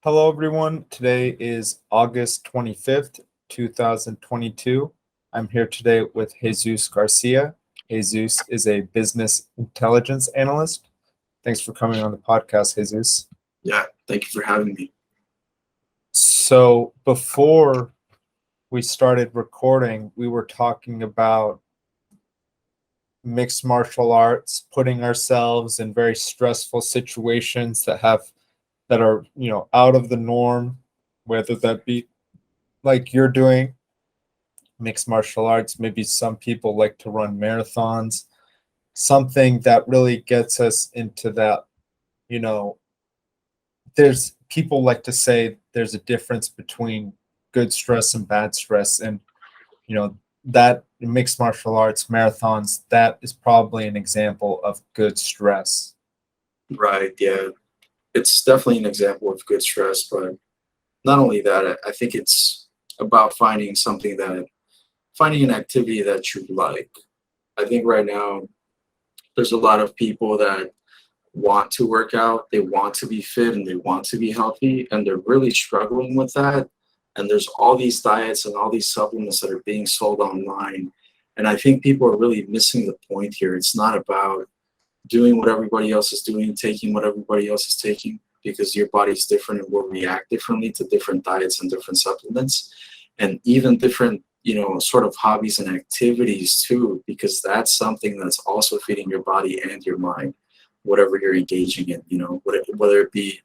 Hello, everyone. Today is August 25th, 2022. I'm here today with Jesus Garcia. Jesus is a business intelligence analyst. Thanks for coming on the podcast, Jesus. Yeah, thank you for having me. So before we started recording, we were talking about mixed martial arts, putting ourselves in very stressful situations that are, out of the norm, whether that be like you're doing mixed martial arts. Maybe some people like to run marathons, something that really gets us into that, you know, there's people like to say there's a difference between good stress and bad stress. And, that mixed martial arts marathons, that is probably an example of good stress. Right, yeah. It's definitely an example of good stress, but not only that, I think it's about finding an activity that you like. I think right now there's a lot of people that want to work out, they want to be fit, and they want to be healthy, and they're really struggling with that. And there's all these diets and all these supplements that are being sold online. And I think people are really missing the point here. It's not about doing what everybody else is doing, taking what everybody else is taking, because your body's different and will react differently to different diets and different supplements, and even different, sort of hobbies and activities too, because that's something that's also feeding your body and your mind, whatever you're engaging in, whether it be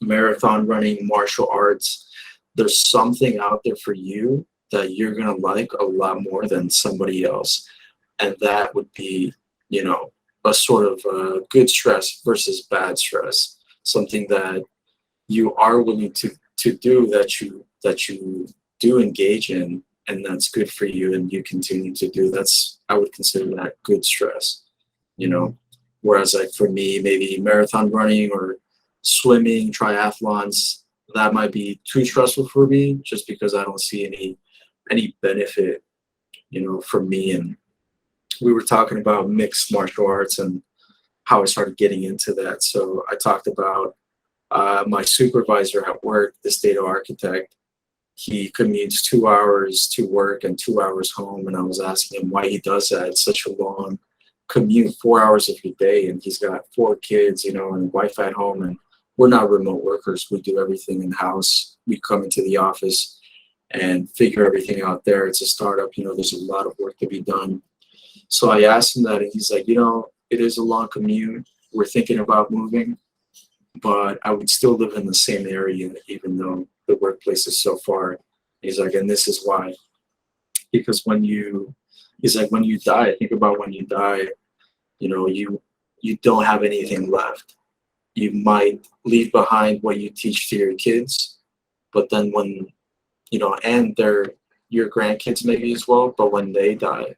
marathon running, martial arts, there's something out there for you that you're going to like a lot more than somebody else. And that would be, a sort of good stress versus bad stress, something that you are willing to do, that you do engage in, and that's good for you and you continue to do. That's, I would consider that good stress, whereas like for me, maybe marathon running or swimming, triathlons, that might be too stressful for me just because I don't see any benefit, for me. And we were talking about mixed martial arts and how I started getting into that. So I talked about my supervisor at work, this data architect. He commutes 2 hours to work and 2 hours home. And I was asking him why he does that. It's such a long commute, 4 hours every day. And he's got 4 kids, and wife at home. And we're not remote workers. We do everything in house. We come into the office and figure everything out there. It's a startup, there's a lot of work to be done. So I asked him that, and he's like, it is a long commute. We're thinking about moving, but I would still live in the same area, even though the workplace is so far. He's like, and this is why. Because when you die, think about when you die, you don't have anything left. You might leave behind what you teach to your kids, but then when, and they're your grandkids maybe as well, but when they die,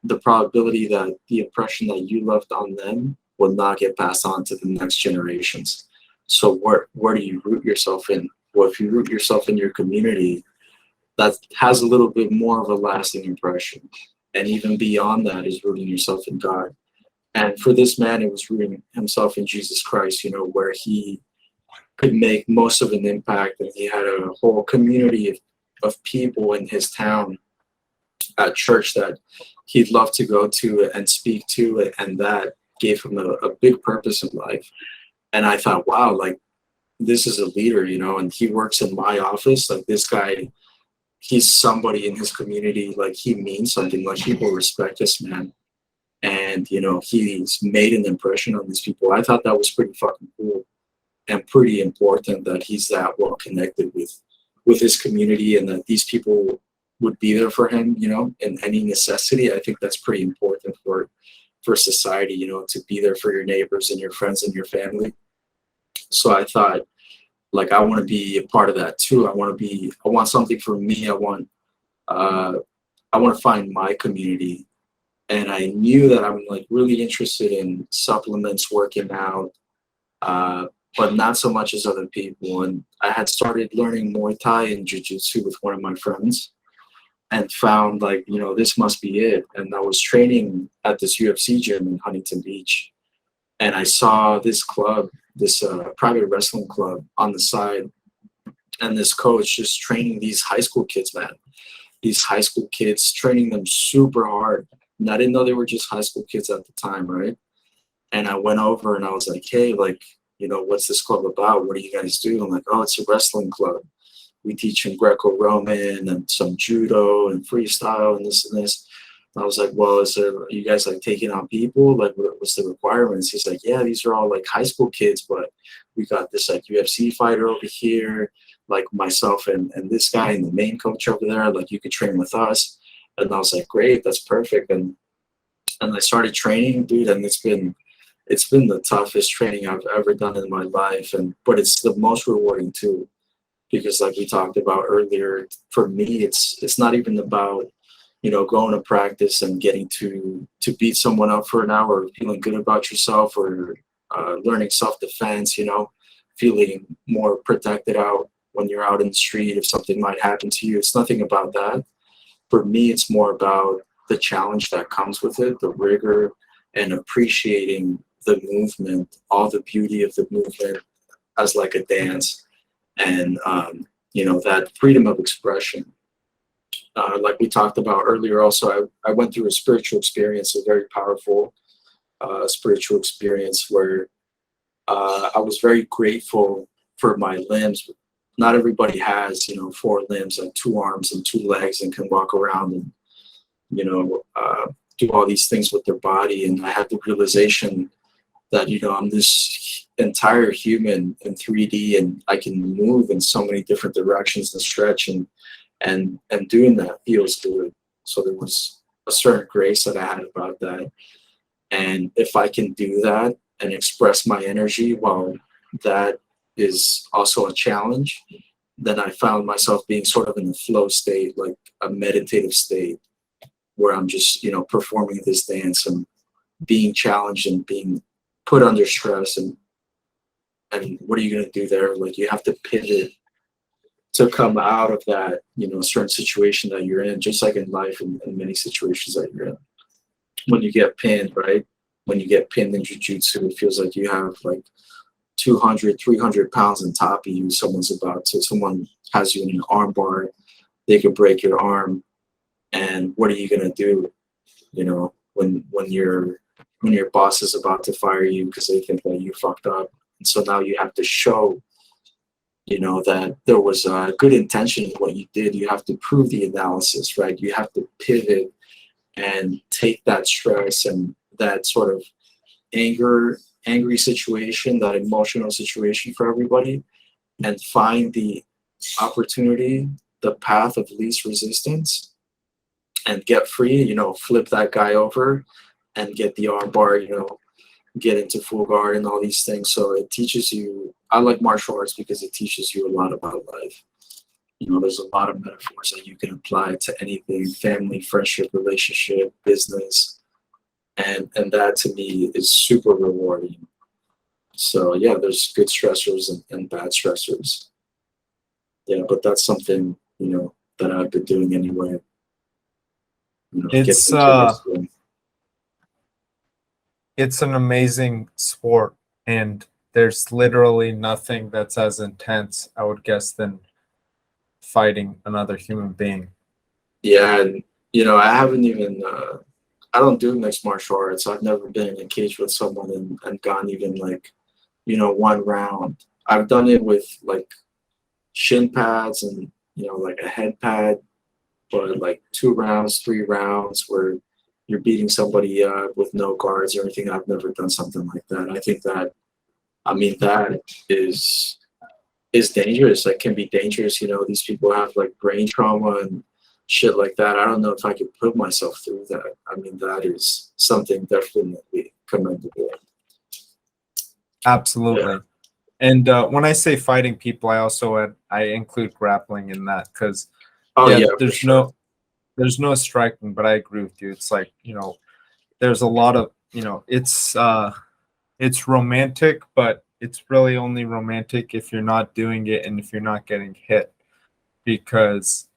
the probability that the impression that you left on them will not get passed on to the next generations. So where do you root yourself in? Well, if you root yourself in your community, that has a little bit more of a lasting impression. And even beyond that is rooting yourself in God. And for this man, it was rooting himself in Jesus Christ, where he could make most of an impact. And he had a whole community of people in his town at church that he'd love to go to and speak to, and that gave him a big purpose in life. And I thought, wow, like this is a leader, and he works in my office. Like this guy, he's somebody in his community, like he means something, like people respect this man. And, he's made an impression on these people. I thought that was pretty fucking cool and pretty important that he's that well connected with his community, and that these people would be there for him, in any necessity. I think that's pretty important for society, to be there for your neighbors and your friends and your family. So I thought, like, I want to be a part of that too. I want something for me. I want to find my community. And I knew that I'm like really interested in supplements, working out, but not so much as other people. And I had started learning Muay Thai and Jiu-Jitsu with one of my friends, and found like, this must be it. And I was training at this UFC gym in Huntington Beach, and I saw this club private wrestling club on the side, and this coach just training these high school kids, man. These high school kids, training them super hard. And I didn't know they were just high school kids at the time, right? And I went over and I was like, hey, like, what's this club about? What do you guys do? I'm like, oh, it's a wrestling club. We teach them Greco-Roman and some judo and freestyle and this and this. And I was like, well, are you guys like taking on people? Like, what's the requirements? He's like, yeah, these are all like high school kids, but we got this like UFC fighter over here, like myself and this guy and the main coach over there. Like, you could train with us. And I was like, great, that's perfect. And I started training, dude, and it's been the toughest training I've ever done in my life, but it's the most rewarding too, because like we talked about earlier, for me it's not even about going to practice and getting to beat someone up for an hour, feeling good about yourself, or learning self-defense, feeling more protected out when you're out in the street if something might happen to you. It's nothing about that. For me, it's more about the challenge that comes with it, the rigor, and appreciating the movement, all the beauty of the movement as like a dance, and that freedom of expression. Like we talked about earlier, also, I went through a spiritual experience, a very powerful spiritual experience where I was very grateful for my limbs. Not everybody has, 4 limbs and 2 arms and 2 legs and can walk around and, do all these things with their body. And I had the realization that, I'm this entire human in 3D, and I can move in so many different directions and stretch, and doing that feels good. So there was a certain grace that I had about that. And if I can do that and express my energy while that is also a challenge, then I found myself being sort of in the flow state, like a meditative state, where I'm just, performing this dance and being challenged and being put under stress. And what are you going to do there? Like, you have to pivot to come out of that, certain situation that you're in, just like in life and many situations that you're in. When you get pinned, right? When you get pinned in jiu-jitsu, it feels like you have like 200, 300 pounds on top of you. Someone has you in an arm bar, they could break your arm. And what are you going to do, when your boss is about to fire you because they think that you fucked up? And so now you have to show, that there was a good intention in what you did. You have to prove the analysis, right? You have to pivot and take that stress and that sort of angry situation, that emotional situation for everybody, and find the opportunity, the path of least resistance, and get free, flip that guy over and get the arm bar, get into full guard and all these things. So it teaches you, I like martial arts because it teaches you a lot about life. There's a lot of metaphors that you can apply to anything: family, friendship, relationship, business. And that to me is super rewarding. So yeah, there's good stressors and bad stressors. Yeah, but that's something, that I've been doing anyway. It's an amazing sport, and there's literally nothing that's as intense, I would guess, than fighting another human being. Yeah, and I haven't even I don't do mixed martial arts. I've never been in a cage with someone and gone even like, 1 round. I've done it with like shin pads and like a head pad, but like 2 rounds, 3 rounds where you're beating somebody up with no guards or anything. I've never done something like that. I think that, that is dangerous. Like, can be dangerous. These people have like brain trauma and shit like that. I don't know if I could put myself through that. That is something definitely commendable. Absolutely. Yeah. And when I say fighting people, I include grappling in that, because there's no striking, but I agree with you. It's like, there's a lot of, it's romantic, but it's really only romantic if you're not doing it and if you're not getting hit, because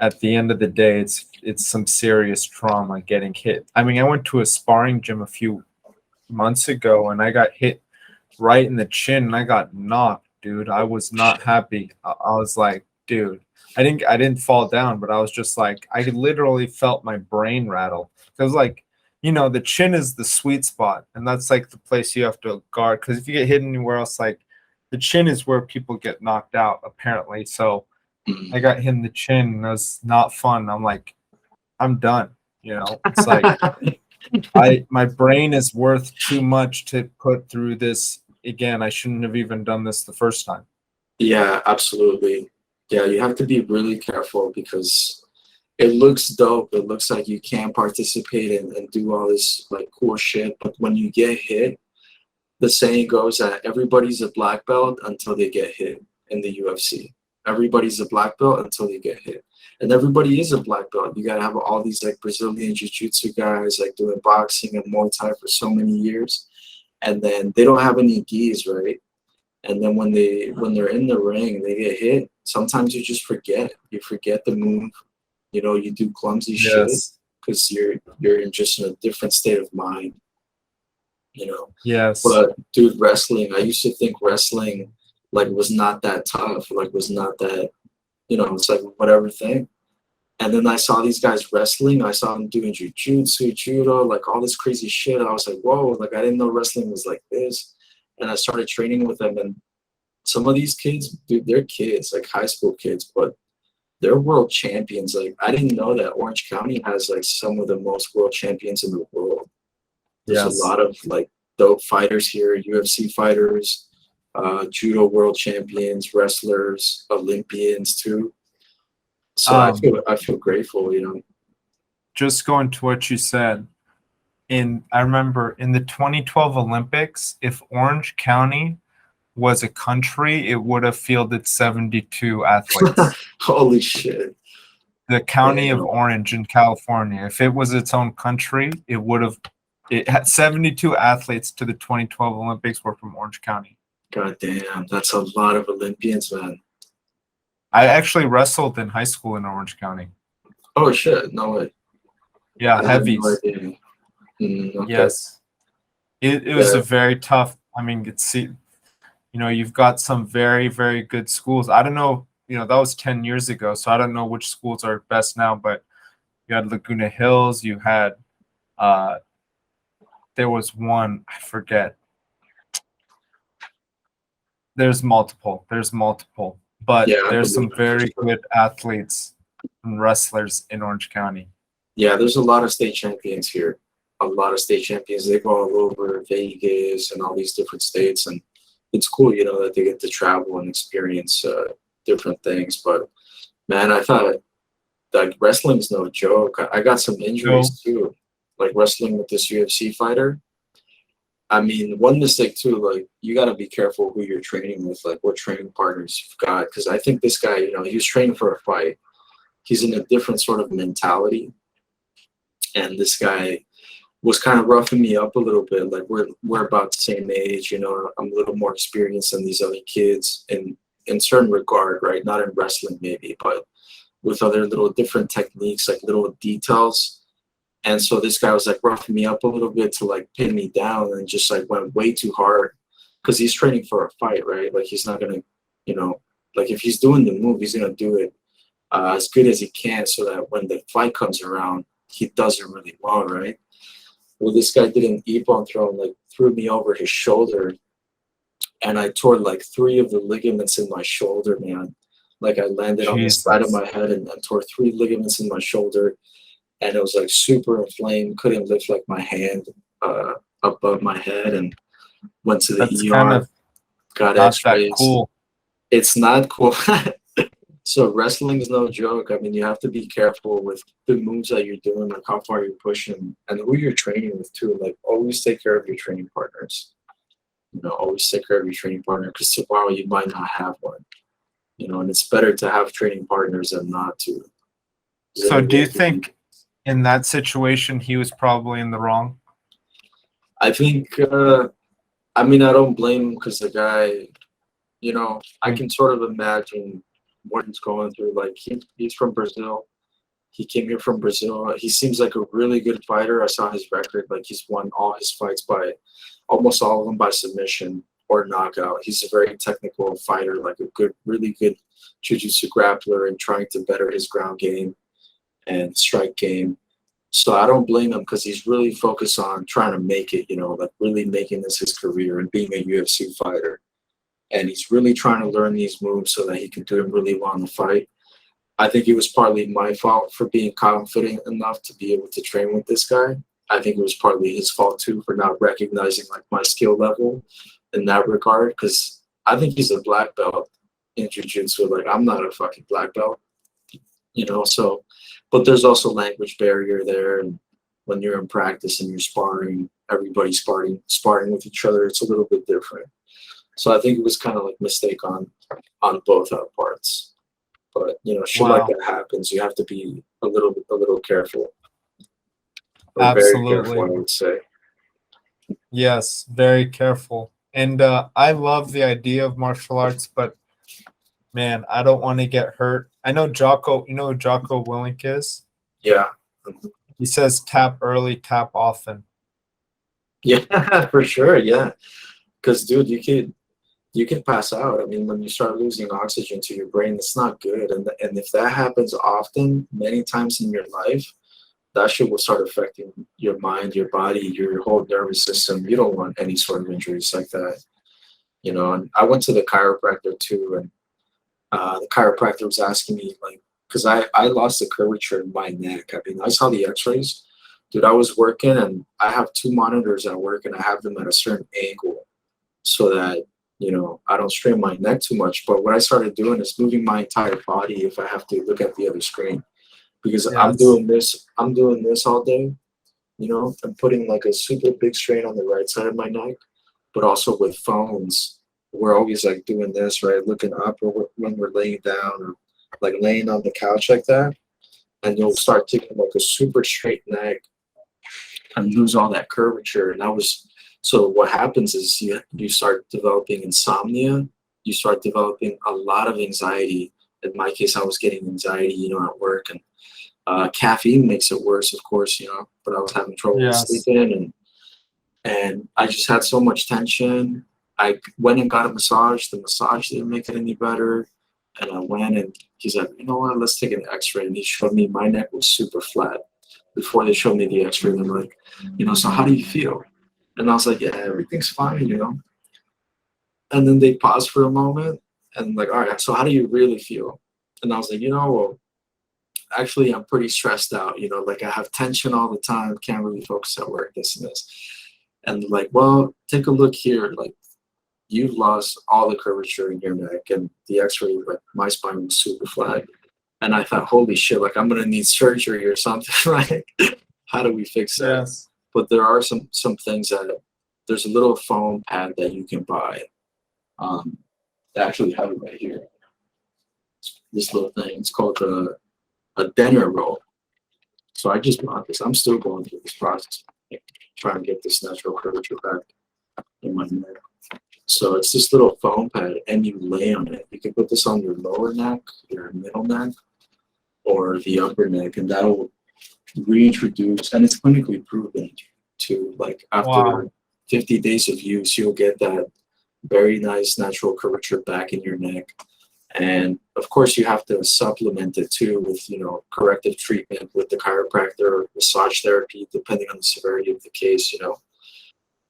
at the end of the day, it's some serious trauma getting hit. I went to a sparring gym a few months ago and I got hit right in the chin, and I got knocked, dude. I was not happy. I was like, dude, I didn't fall down, but I was just like, I literally felt my brain rattle. Because like, the chin is the sweet spot, and that's like the place you have to guard. Because if you get hit anywhere else, like the chin is where people get knocked out, apparently. So I got hit in the chin, and it was not fun. I'm like, I'm done. It's like my brain is worth too much to put through this again. I shouldn't have even done this the first time. Yeah, absolutely. Yeah, you have to be really careful because it looks dope. It looks like you can participate and do all this like cool shit. But when you get hit, the saying goes that everybody's a black belt until they get hit in the UFC. Everybody's a black belt until they get hit. And everybody is a black belt. You gotta have all these like Brazilian jiu-jitsu guys like doing boxing and Muay Thai for so many years. And then they don't have any gis, right? And then when they're in the ring, they get hit. Sometimes you just forget. You forget the move. You do clumsy shit Yes. because you're in just in a different state of mind. Yes. But dude, wrestling, I used to think wrestling like was not that tough, like was not that, it's like whatever thing. And then I saw these guys wrestling. I saw them doing jujitsu, judo, like all this crazy shit. I was like, whoa, like I didn't know wrestling was like this. And I started training with them. And some of these kids, dude, they're kids, like high school kids, but they're world champions. Like I didn't know that Orange County has like some of the most world champions in the world. There's a Yes. lot of like dope fighters here, UFC fighters, judo world champions, wrestlers, Olympians too. So Um, I feel grateful. just going to what you said, I remember in the 2012 Olympics, if Orange County was a country, it would have fielded 72 athletes. Holy shit. The county of Damn. Orange in California, if it was its own country, it had 72 athletes to the 2012 Olympics were from Orange County. God damn. That's a lot of Olympians, man. I actually wrestled in high school in Orange County. Oh shit. No way. Yeah, I had no heavies. idea. Okay. Yes. It was Yeah. a very tough, I mean, you've got some very, very good schools. I don't know, that was 10 years ago, so I don't know which schools are best now, but you had Laguna Hills, you had, there was one, I forget. There's multiple, but Yeah, I there's believe some it for very sure. good athletes and wrestlers in Orange County. Yeah, there's a lot of state champions here. A lot of state champions. They go all over Vegas and all these different states, and it's cool, that they get to travel and experience different things. But man, I thought like wrestling's no joke. I got some So, injuries too, like wrestling with this UFC fighter. I mean, one mistake too, like you got to be careful who you're training with, like what training partners you've got. Because I think this guy, he was training for a fight. He's in a different sort of mentality, and this guy was kind of roughing me up a little bit. Like we're about the same age, I'm a little more experienced than these other kids in certain regard, right? Not in wrestling maybe, but with other little different techniques, like little details. And so this guy was like roughing me up a little bit to like pin me down and just like went way too hard because he's training for a fight, right? Like he's not gonna, like if he's doing the move, he's gonna do it as good as he can so that when the fight comes around, he does it really well, right? Well, this guy did an Ippon throw and like threw me over his shoulder, and I tore like 3 of the ligaments in my shoulder, man. Like I landed on the side of Jesus. my head and tore 3 ligaments in my shoulder, and it was like super inflamed. Couldn't lift like my hand above my head, and went to the That's kind ER, of got not that X-rays. cool. It's not cool. So wrestling is no joke. I mean, you have to be careful with the moves that you're doing, like how far you're pushing, and who you're training with too. Like always take care of your training partners. Always take care of your training partner because tomorrow you might not have one. And it's better to have training partners than not to. So do you think in that situation he was probably in the wrong? I think. I mean, I don't blame him because the guy. I can sort of imagine what he's going through. Like he's from Brazil. He came here from Brazil. He seems like a really good fighter. I saw his record. Like he's won all his fights by almost all of them by submission or knockout. He's a very technical fighter, like a good, really good jiu-jitsu grappler, and trying to better his ground game and strike game. So I don't blame him, because he's really focused on trying to make it, like really making this his career and being a UFC fighter. And he's really trying to learn these moves so that he can do them really well in the fight. I think it was partly my fault for being confident enough to be able to train with this guy. I think it was partly his fault too for not recognizing like my skill level in that regard, because I think he's a black belt in jiu-jitsu. Like, I'm not a fucking black belt, so, but there's also language barrier there, and when you're in practice and you're sparring, everybody's sparring with each other, it's a little bit different. So I think it was kind of like mistake on both our parts. But shit like that happens. You have to be a little careful. Or Absolutely. very careful, I would say. Yes, very careful. And I love the idea of martial arts, but man, I don't want to get hurt. I know Jocko, you know who Jocko Willink is? Yeah. He says tap early, tap often. Yeah, for sure. Yeah. Because, dude, you can pass out. I mean, when you start losing oxygen to your brain, it's not good. And if that happens often, many times in your life, that shit will start affecting your mind, your body, your whole nervous system. You don't want any sort of injuries like that. And I went to the chiropractor too, and the chiropractor was asking me, like, because I lost the curvature in my neck. I mean, I saw the x-rays. Dude, I was working, and I have 2 monitors at work, and I have them at a certain angle so that, I don't strain my neck too much. But what I started doing is moving my entire body if I have to look at the other screen. Because Yes. I'm doing this all day, I'm putting like a super big strain on the right side of my neck, but also with phones, we're always like doing this, right? Looking up, or when we're laying down, or like laying on the couch like that. And you'll start taking like a super straight neck and lose all that curvature. And so what happens is you start developing insomnia, you start developing a lot of anxiety. In my case, I was getting anxiety, at work, and caffeine makes it worse, of course, but I was having trouble sleeping, and I just had so much tension. I went and got a massage. The massage didn't make it any better. And I went, and he's like, you know what, let's take an x-ray. And he showed me my neck was super flat. Before they showed me the x-ray, they're like, so how do you feel? And I was like, yeah, everything's fine, And then they paused for a moment, and like, all right, so how do you really feel? And I was like, well, actually, I'm pretty stressed out, like I have tension all the time, can't really focus at work, this and this. And like, well, take a look here. Like, you've lost all the curvature in your neck, and the x-ray, like my spine was super flat. And I thought, holy shit, like I'm going to need surgery or something. Like, how do we fix that? Yes. But there are some things that there's a little foam pad that you can buy. I actually have it right here. This little thing, it's called a Denner roll. So I just bought this. I'm still going through this process, trying to get this natural curvature back in my neck. So it's this little foam pad, and you lay on it. You can put this on your lower neck, your middle neck, or the upper neck, and that'll reintroduce, and it's clinically proven to, like, after 50 days of use, you'll get that very nice natural curvature back in your neck. And of course, you have to supplement it too with, corrective treatment with the chiropractor, massage therapy, depending on the severity of the case,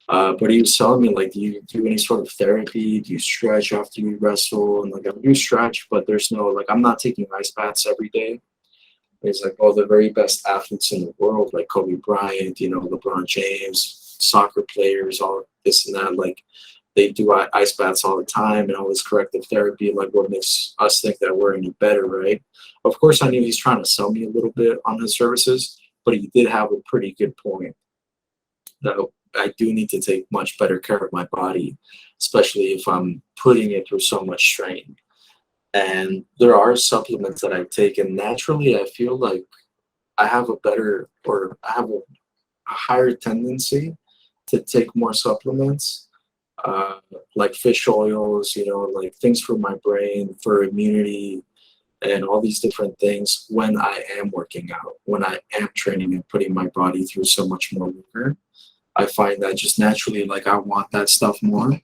But he was telling me, like, do you do any sort of therapy? Do you stretch after you wrestle? And like, I do stretch, but there's no, like, I'm not taking ice baths every day. It's like, the very best athletes in the world, like Kobe Bryant, LeBron James, soccer players, all this and that, like, they do ice baths all the time and all this corrective therapy, like what makes us think that we're any better, right? Of course, I knew he's trying to sell me a little bit on his services, but he did have a pretty good point that I do need to take much better care of my body, especially if I'm putting it through so much strain. And there are supplements that I take, and naturally I feel like I have a higher tendency to take more supplements, like fish oils, like things for my brain, for immunity, and all these different things when I am working out, when I am training and putting my body through so much more work. I find that just naturally, like, I want that stuff more.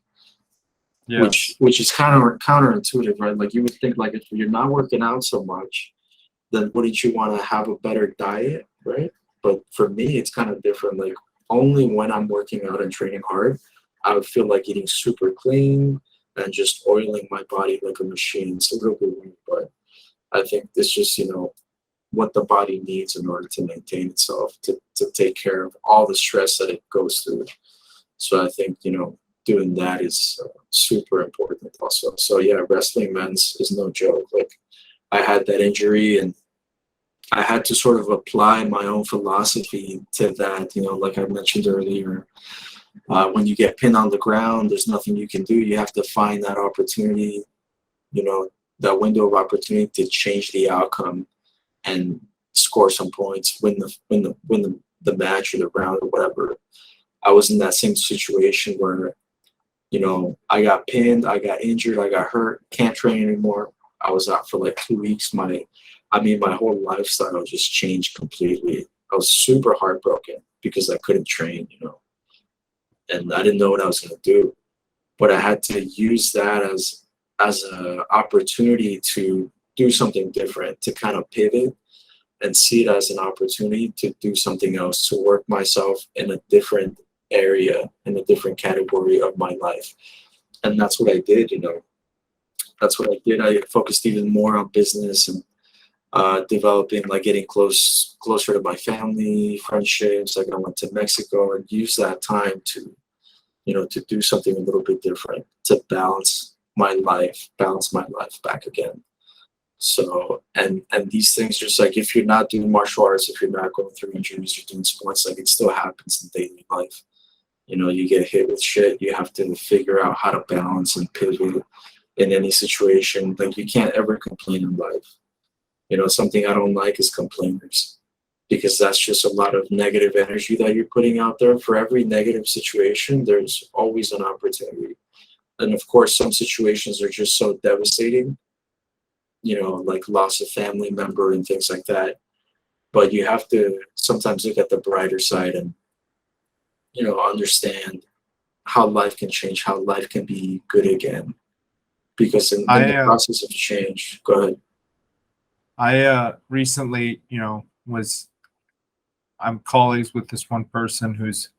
Yes. which is kind of counterintuitive, right? Like you would think like if you're not working out so much, then wouldn't you want to have a better diet, right? But for me, it's kind of different. Like only when I'm working out and training hard, I would feel like eating super clean and just oiling my body like a machine. It's a little bit weird, but I think this just, what the body needs in order to maintain itself, to take care of all the stress that it goes through. So I think, doing that is super important also. So yeah, wrestling men's is no joke. Like I had that injury and I had to sort of apply my own philosophy to that, like I mentioned earlier. When you get pinned on the ground, there's nothing you can do. You have to find that opportunity, you know, that window of opportunity to change the outcome and score some points, win the match or the round or whatever. I was in that same situation where, I got pinned, I got injured, I got hurt, can't train anymore. I was out for like 2 weeks. My whole lifestyle just changed completely. I was super heartbroken because I couldn't train, and I didn't know what I was going to do. But I had to use that as an opportunity to do something different, to kind of pivot and see it as an opportunity to do something else, to work myself in a different area, in a different category of my life. And that's what I did, That's what I did. I focused even more on business and developing, like getting closer to my family, friendships. Like I went to Mexico and used that time to, to do something a little bit different, to balance my life back again. So, and these things, just like if you're not doing martial arts, if you're not going through injuries, you're doing sports, like it still happens in daily life. You get hit with shit. You have to figure out how to balance and pivot in any situation. Like you can't ever complain in life. Something I don't like is complainers, because that's just a lot of negative energy that you're putting out there. For every negative situation, there's always an opportunity. And of course, some situations are just so devastating, like loss of family member and things like that. But you have to sometimes look at the brighter side and, understand how life can change, how life can be good again. Because in the process of change, go ahead. I recently, I'm colleagues with this one person who's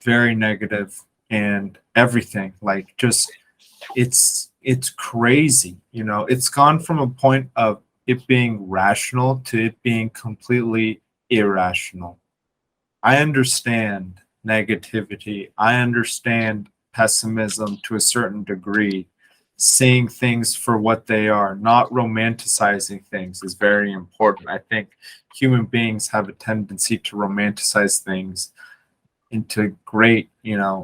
very negative and everything. Like just it's crazy. It's gone from a point of it being rational to it being completely irrational. I understand negativity. I understand pessimism to a certain degree. Seeing things for what they are, not romanticizing things, is very important. I think human beings have a tendency to romanticize things into great,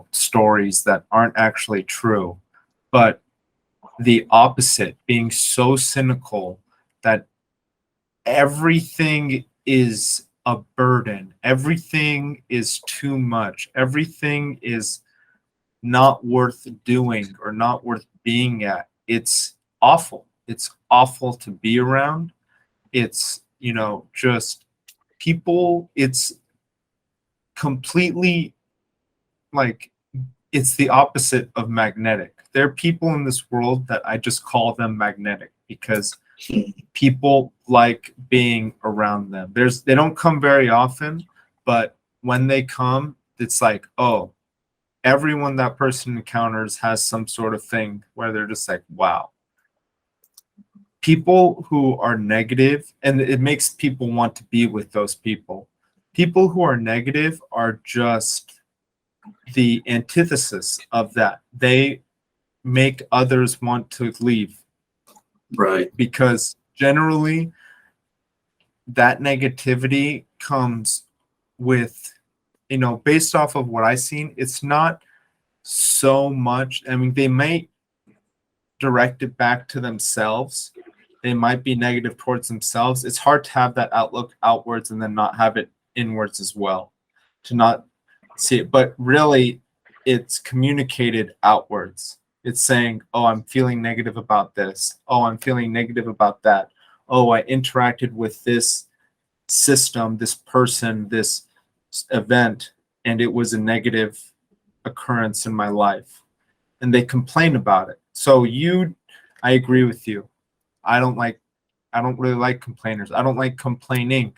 stories that aren't actually true. But the opposite, being so cynical that everything is a burden, everything is too much, everything is not worth doing or not worth being at. It's awful. It's awful to be around. It's, just people, it's completely like, it's the opposite of magnetic. There are people in this world that I just call them magnetic because people like being around them. They don't come very often, but when they come, it's like, oh, everyone that person encounters has some sort of thing where they're just like, wow. People who are negative, and it makes people want to be with those people. People who are negative are just the antithesis of that. They make others want to leave. Right. Because generally, that negativity comes with, based off of what I've seen, it's not so much. I mean, they may direct it back to themselves. They might be negative towards themselves. It's hard to have that outlook outwards and then not have it inwards as well, to not see it. But really, it's communicated outwards. It's saying, oh, I'm feeling negative about this. Oh, I'm feeling negative about that. Oh, I interacted with this system, this person, this event, and it was a negative occurrence in my life. and they complain about it. So I agree with you. I don't really like complainers. I don't like complaining.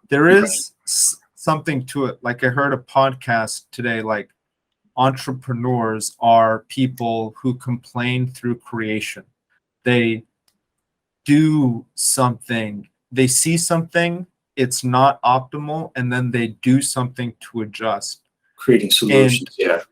There is something to it. Like I heard a podcast today, like entrepreneurs are people who complain through creation. They do something, they see something, it's not optimal, and then they do something to adjust. Creating solutions. Yeah.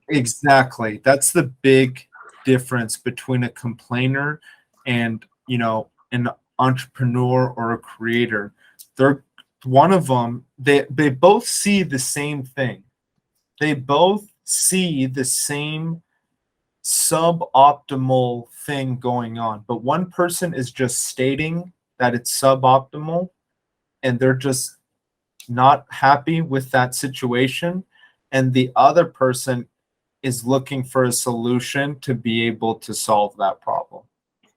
Exactly. That's the big difference between a complainer and, an entrepreneur or a creator. They're one of them, they both see the same thing. They both see the same suboptimal thing going on, but one person is just stating that it's suboptimal and they're just not happy with that situation, and the other person is looking for a solution to be able to solve that problem.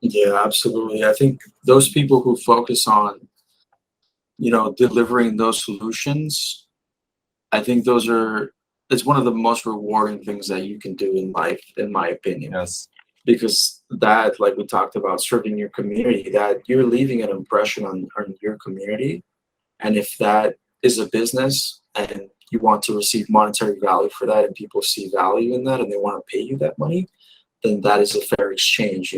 Yeah, absolutely. I think those people who focus on, delivering those solutions, I think it's one of the most rewarding things that you can do in life, in my opinion. Yes. Because that, like we talked about, serving your community, that you're leaving an impression on your community. And if that is a business and you want to receive monetary value for that, and people see value in that and they want to pay you that money, then that is a fair exchange,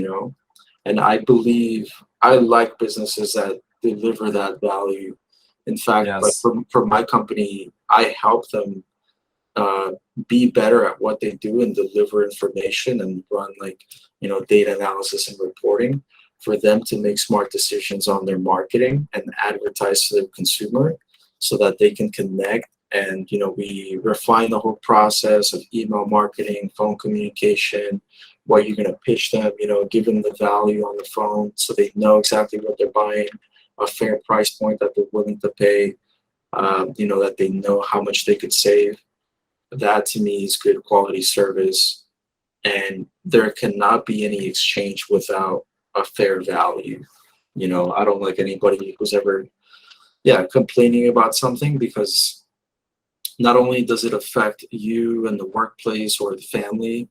And I believe I like businesses that deliver that value. In fact, like Yes. for my company, I help them be better at what they do and deliver information and run data analysis and reporting for them to make smart decisions on their marketing and advertise to the consumer so that they can connect. And we refine the whole process of email marketing, phone communication, what you're going to pitch them, give them the value on the phone so they know exactly what they're buying, a fair price point that they're willing to pay, that they know how much they could save. That to me is good quality service, and there cannot be any exchange without a fair value. I don't like anybody who's ever complaining about something, because not only does it affect you and the workplace or the family,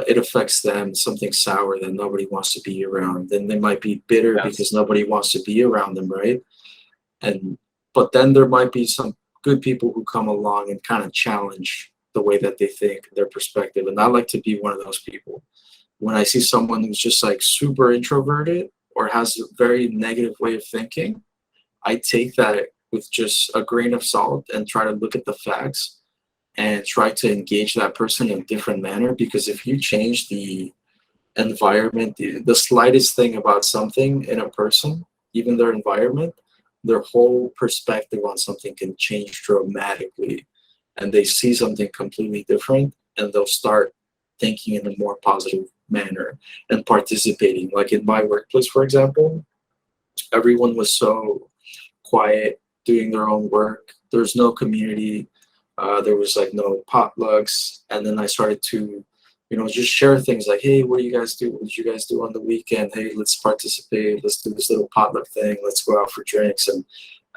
it affects them, something sour that nobody wants to be around. Then they might be bitter. Yes. Because nobody wants to be around them, right? But then there might be some good people who come along and kind of challenge the way that they think, their perspective. And I like to be one of those people. When I see someone who's just like super introverted or has a very negative way of thinking, I take that with just a grain of salt and try to look at the facts and try to engage that person in a different manner. Because if you change the environment, the slightest thing about something in a person, even their environment, their whole perspective on something can change dramatically, and they see something completely different, and they'll start thinking in a more positive manner and participating. Like in my workplace, for example, everyone was so quiet, doing their own work. There's no community. There was like no potlucks. And then I started to, just share things like, hey, what do you guys do? What did you guys do on the weekend? Hey, let's participate. Let's do this little potluck thing. Let's go out for drinks. And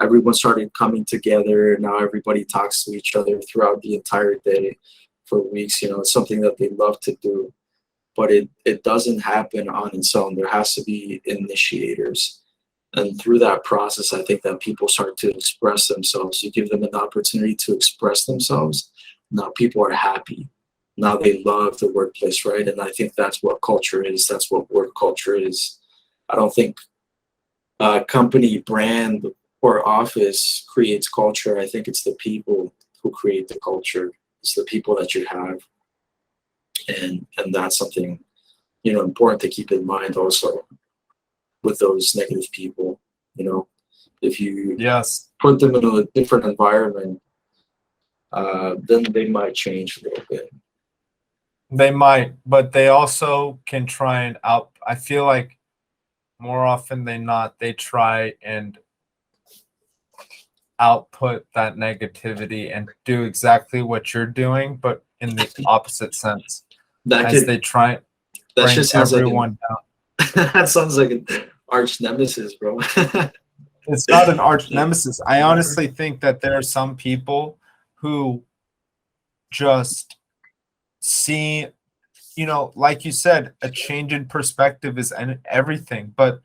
everyone started coming together. Now everybody talks to each other throughout the entire day for weeks. It's something that they love to do. But it doesn't happen on its own. There has to be initiators. And through that process, I think that people start to express themselves. You give them an opportunity to express themselves. Now people are happy. Now they love the workplace, right? And I think that's what culture is. That's what work culture is. I don't think a company brand or office creates culture. I think it's the people who create the culture. It's the people that you have. And that's something, important to keep in mind also with those negative people. If you put them in a different environment, then they might change a little bit. They might, but they also can try and I feel like more often than not, they try and output that negativity and do exactly what you're doing, but in the opposite sense. They try to bring everyone down. That sounds like an arch nemesis, bro. It's not an arch nemesis. I honestly think that there are some people who just see like you said, a change in perspective is everything. But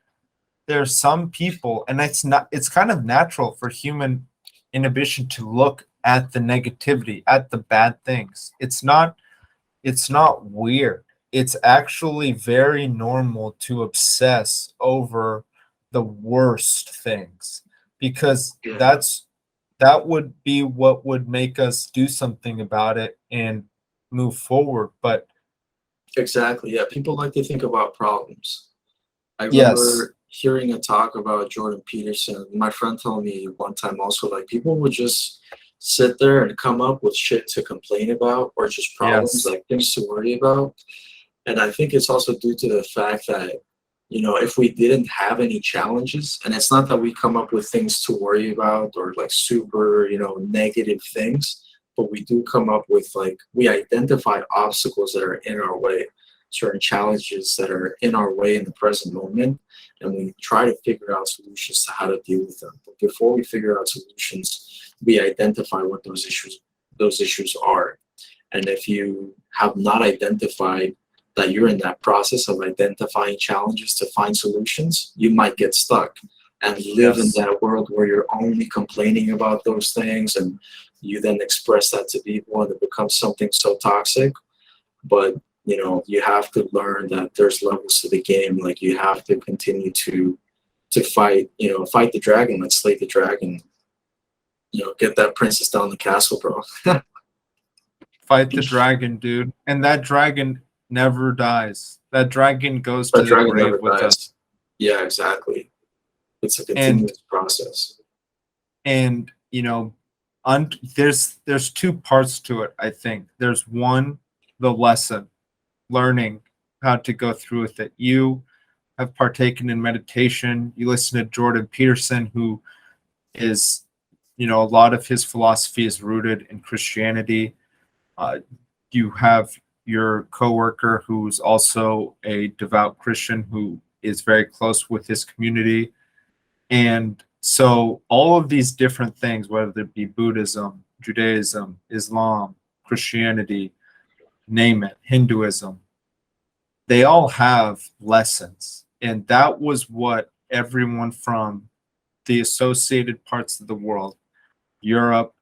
there's some people, and it's kind of natural for human inhibition to look at the negativity, at the bad things. It's not weird. It's actually very normal to obsess over the worst things, because Yeah, that would be what would make us do something about it and move forward. But exactly. Yeah, people like to think about problems. I yes, remember hearing a talk about Jordan Peterson. My friend told me one time also, like, people would just sit there and come up with shit to complain about or just problems, yes, like things to worry about. And I think it's also due to the fact that, if we didn't have any challenges, and it's not that we come up with things to worry about or like super, negative things, but we do come up with, like, we identify obstacles that are in our way, certain challenges that are in our way in the present moment, and we try to figure out solutions to how to deal with them. But before we figure out solutions, we identify what those issues are. And if you have not identified that you're in that process of identifying challenges to find solutions, you might get stuck and live in yes. that world where you're only complaining about those things, and you then express that to people and it becomes something so toxic. But you have to learn that there's levels to the game. Like, you have to continue to fight the dragon, like slay the dragon, get that princess down the castle, bro. Fight the dragon, dude. And that dragon never dies. That dragon goes That to the dragon never grave with dies. us. Yeah, exactly. It's a And continuous process. and there's two parts to it, I think. There's one, the lesson, learning how to go through with it. You have partaken in meditation. You listen to Jordan Peterson, who is, a lot of his philosophy is rooted in Christianity. Uh, you have your coworker who's also a devout Christian who is very close with his community. And so all of these different things, whether it be Buddhism, Judaism, Islam, Christianity, name it, Hinduism, they all have lessons. And that was what everyone from the associated parts of the world, Europe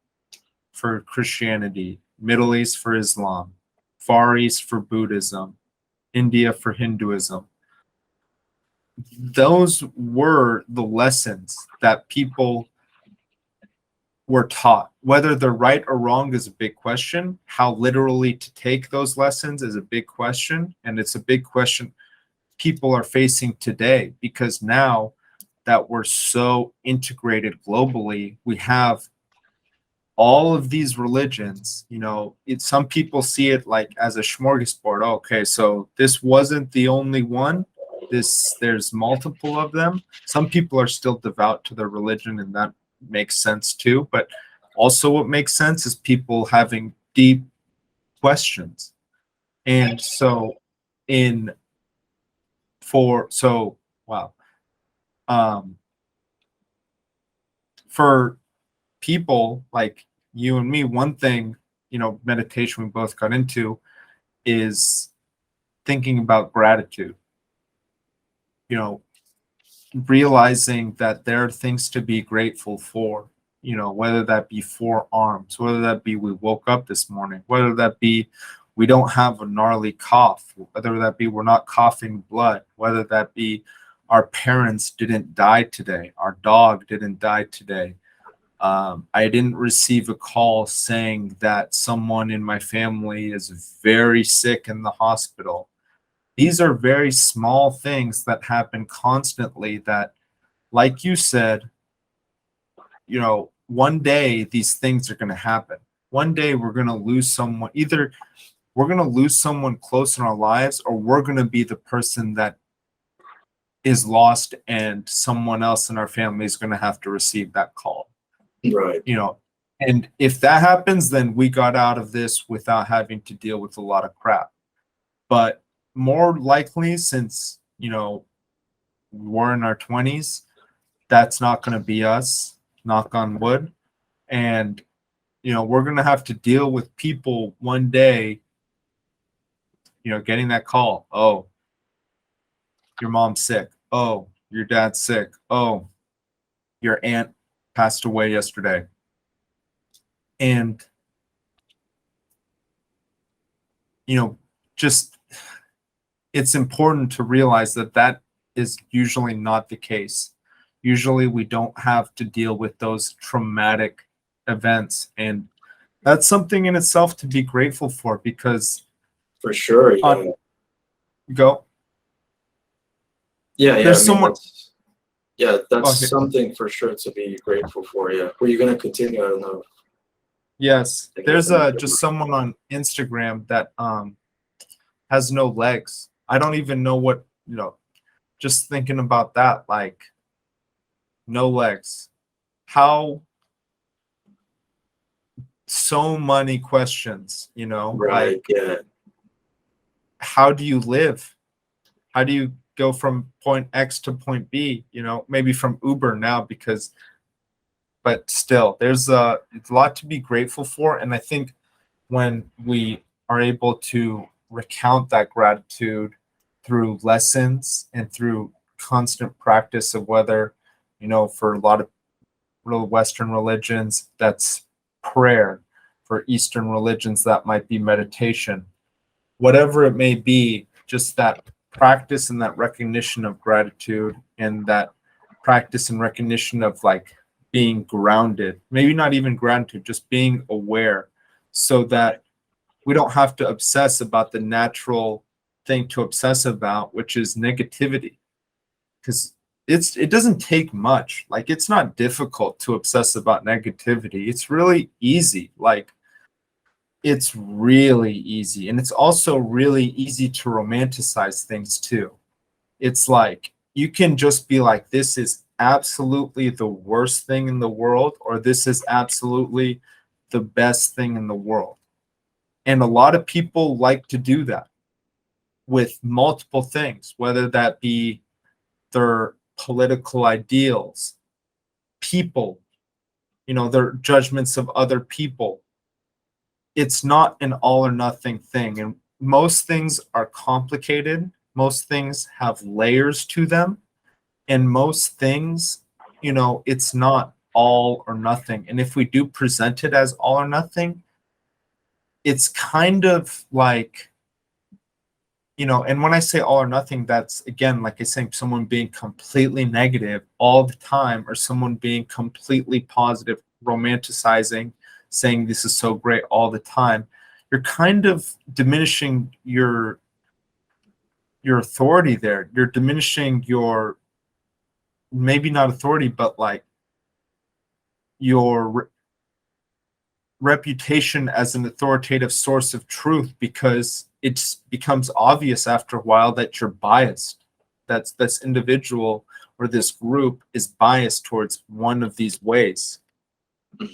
for Christianity, Middle East for Islam, Far East for Buddhism, India for Hinduism. Those were the lessons that people were taught. Whether they're right or wrong is a big question. How literally to take those lessons is a big question. And it's a big question people are facing today, because now that we're so integrated globally, we have all of these religions. Some people see it like as a smorgasbord. Okay, so this wasn't the only one. There's multiple of them. Some people are still devout to their religion, and that makes sense too. But also, what makes sense is people having deep questions. And so, in for so wow, um, for people like you and me, one thing, meditation we both got into is thinking about gratitude, you know, realizing that there are things to be grateful for, whether that be four arms, whether that be we woke up this morning, whether that be we don't have a gnarly cough, whether that be we're not coughing blood, whether that be our parents didn't die today, our dog didn't die today. I didn't receive a call saying that someone in my family is very sick in the hospital. These are very small things that happen constantly that, like you said, one day these things are going to happen. One day we're going to lose someone. Either we're going to lose someone close in our lives, or we're going to be the person that is lost and someone else in our family is going to have to receive that call. Right. And if that happens, then we got out of this without having to deal with a lot of crap. But more likely, since we're in our 20s, that's not going to be us, knock on wood. And we're going to have to deal with people one day getting that call. Oh, your mom's sick. Oh, your dad's sick. Oh, your aunt passed away yesterday. And, just it's important to realize that that is usually not the case. Usually we don't have to deal with those traumatic events. And that's something in itself to be grateful for, because For sure. on go Yeah. I there's mean, someone. that's Okay. something for sure to be grateful for. Yeah. Were you gonna continue? I don't know. Yes, I think I there's have just someone on Instagram that has no legs. I don't even know what, just thinking about that, like, no legs. How, so many questions, Right. like, Yeah. how do you live? How do you go from point X to point B? Maybe from Uber now, but still, there's a lot to be grateful for. And I think when we are able to recount that gratitude through lessons and through constant practice of whether, for a lot of real Western religions, that's prayer. For Eastern religions, that might be meditation. Whatever it may be, just that practice and that recognition of gratitude, and that practice and recognition of, like, being grounded, maybe not even gratitude, just being aware, so that we don't have to obsess about the natural thing to obsess about, which is negativity. Because it doesn't take much. Like, it's not difficult to obsess about negativity. It's really easy. Like, it's really easy. And it's also really easy to romanticize things too. It's like you can just be like, this is absolutely the worst thing in the world, or this is absolutely the best thing in the world. And a lot of people like to do that with multiple things, whether that be their political ideals, people, their judgments of other people. It's not an all or nothing thing. And most things are complicated. Most things have layers to them. And most things, it's not all or nothing. And if we do present it as all or nothing, it's kind of like, and when I say all or nothing, that's, again, like I say, someone being completely negative all the time, or someone being completely positive, romanticizing, saying this is so great all the time. You're kind of diminishing your authority there. You're diminishing your, maybe not authority, but like your reputation as an authoritative source of truth, because it becomes obvious after a while that you're biased. That's this individual or this group is biased towards one of these ways.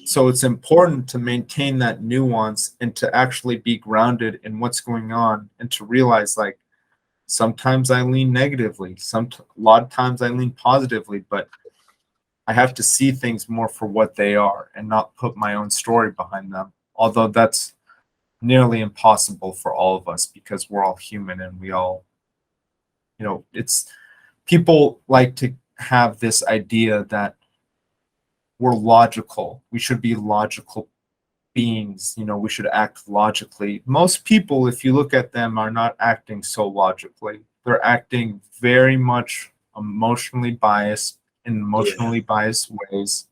So it's important to maintain that nuance and to actually be grounded in what's going on, and to realize, like, sometimes I lean negatively, a lot of times I lean positively, but I have to see things more for what they are and not put my own story behind them. Although that's nearly impossible for all of us, because we're all human and we all, it's, people like to have this idea that we're logical. We should be logical beings. We should act logically. Most people, if you look at them, are not acting so logically. They're acting very much emotionally biased, in Yeah. emotionally biased ways.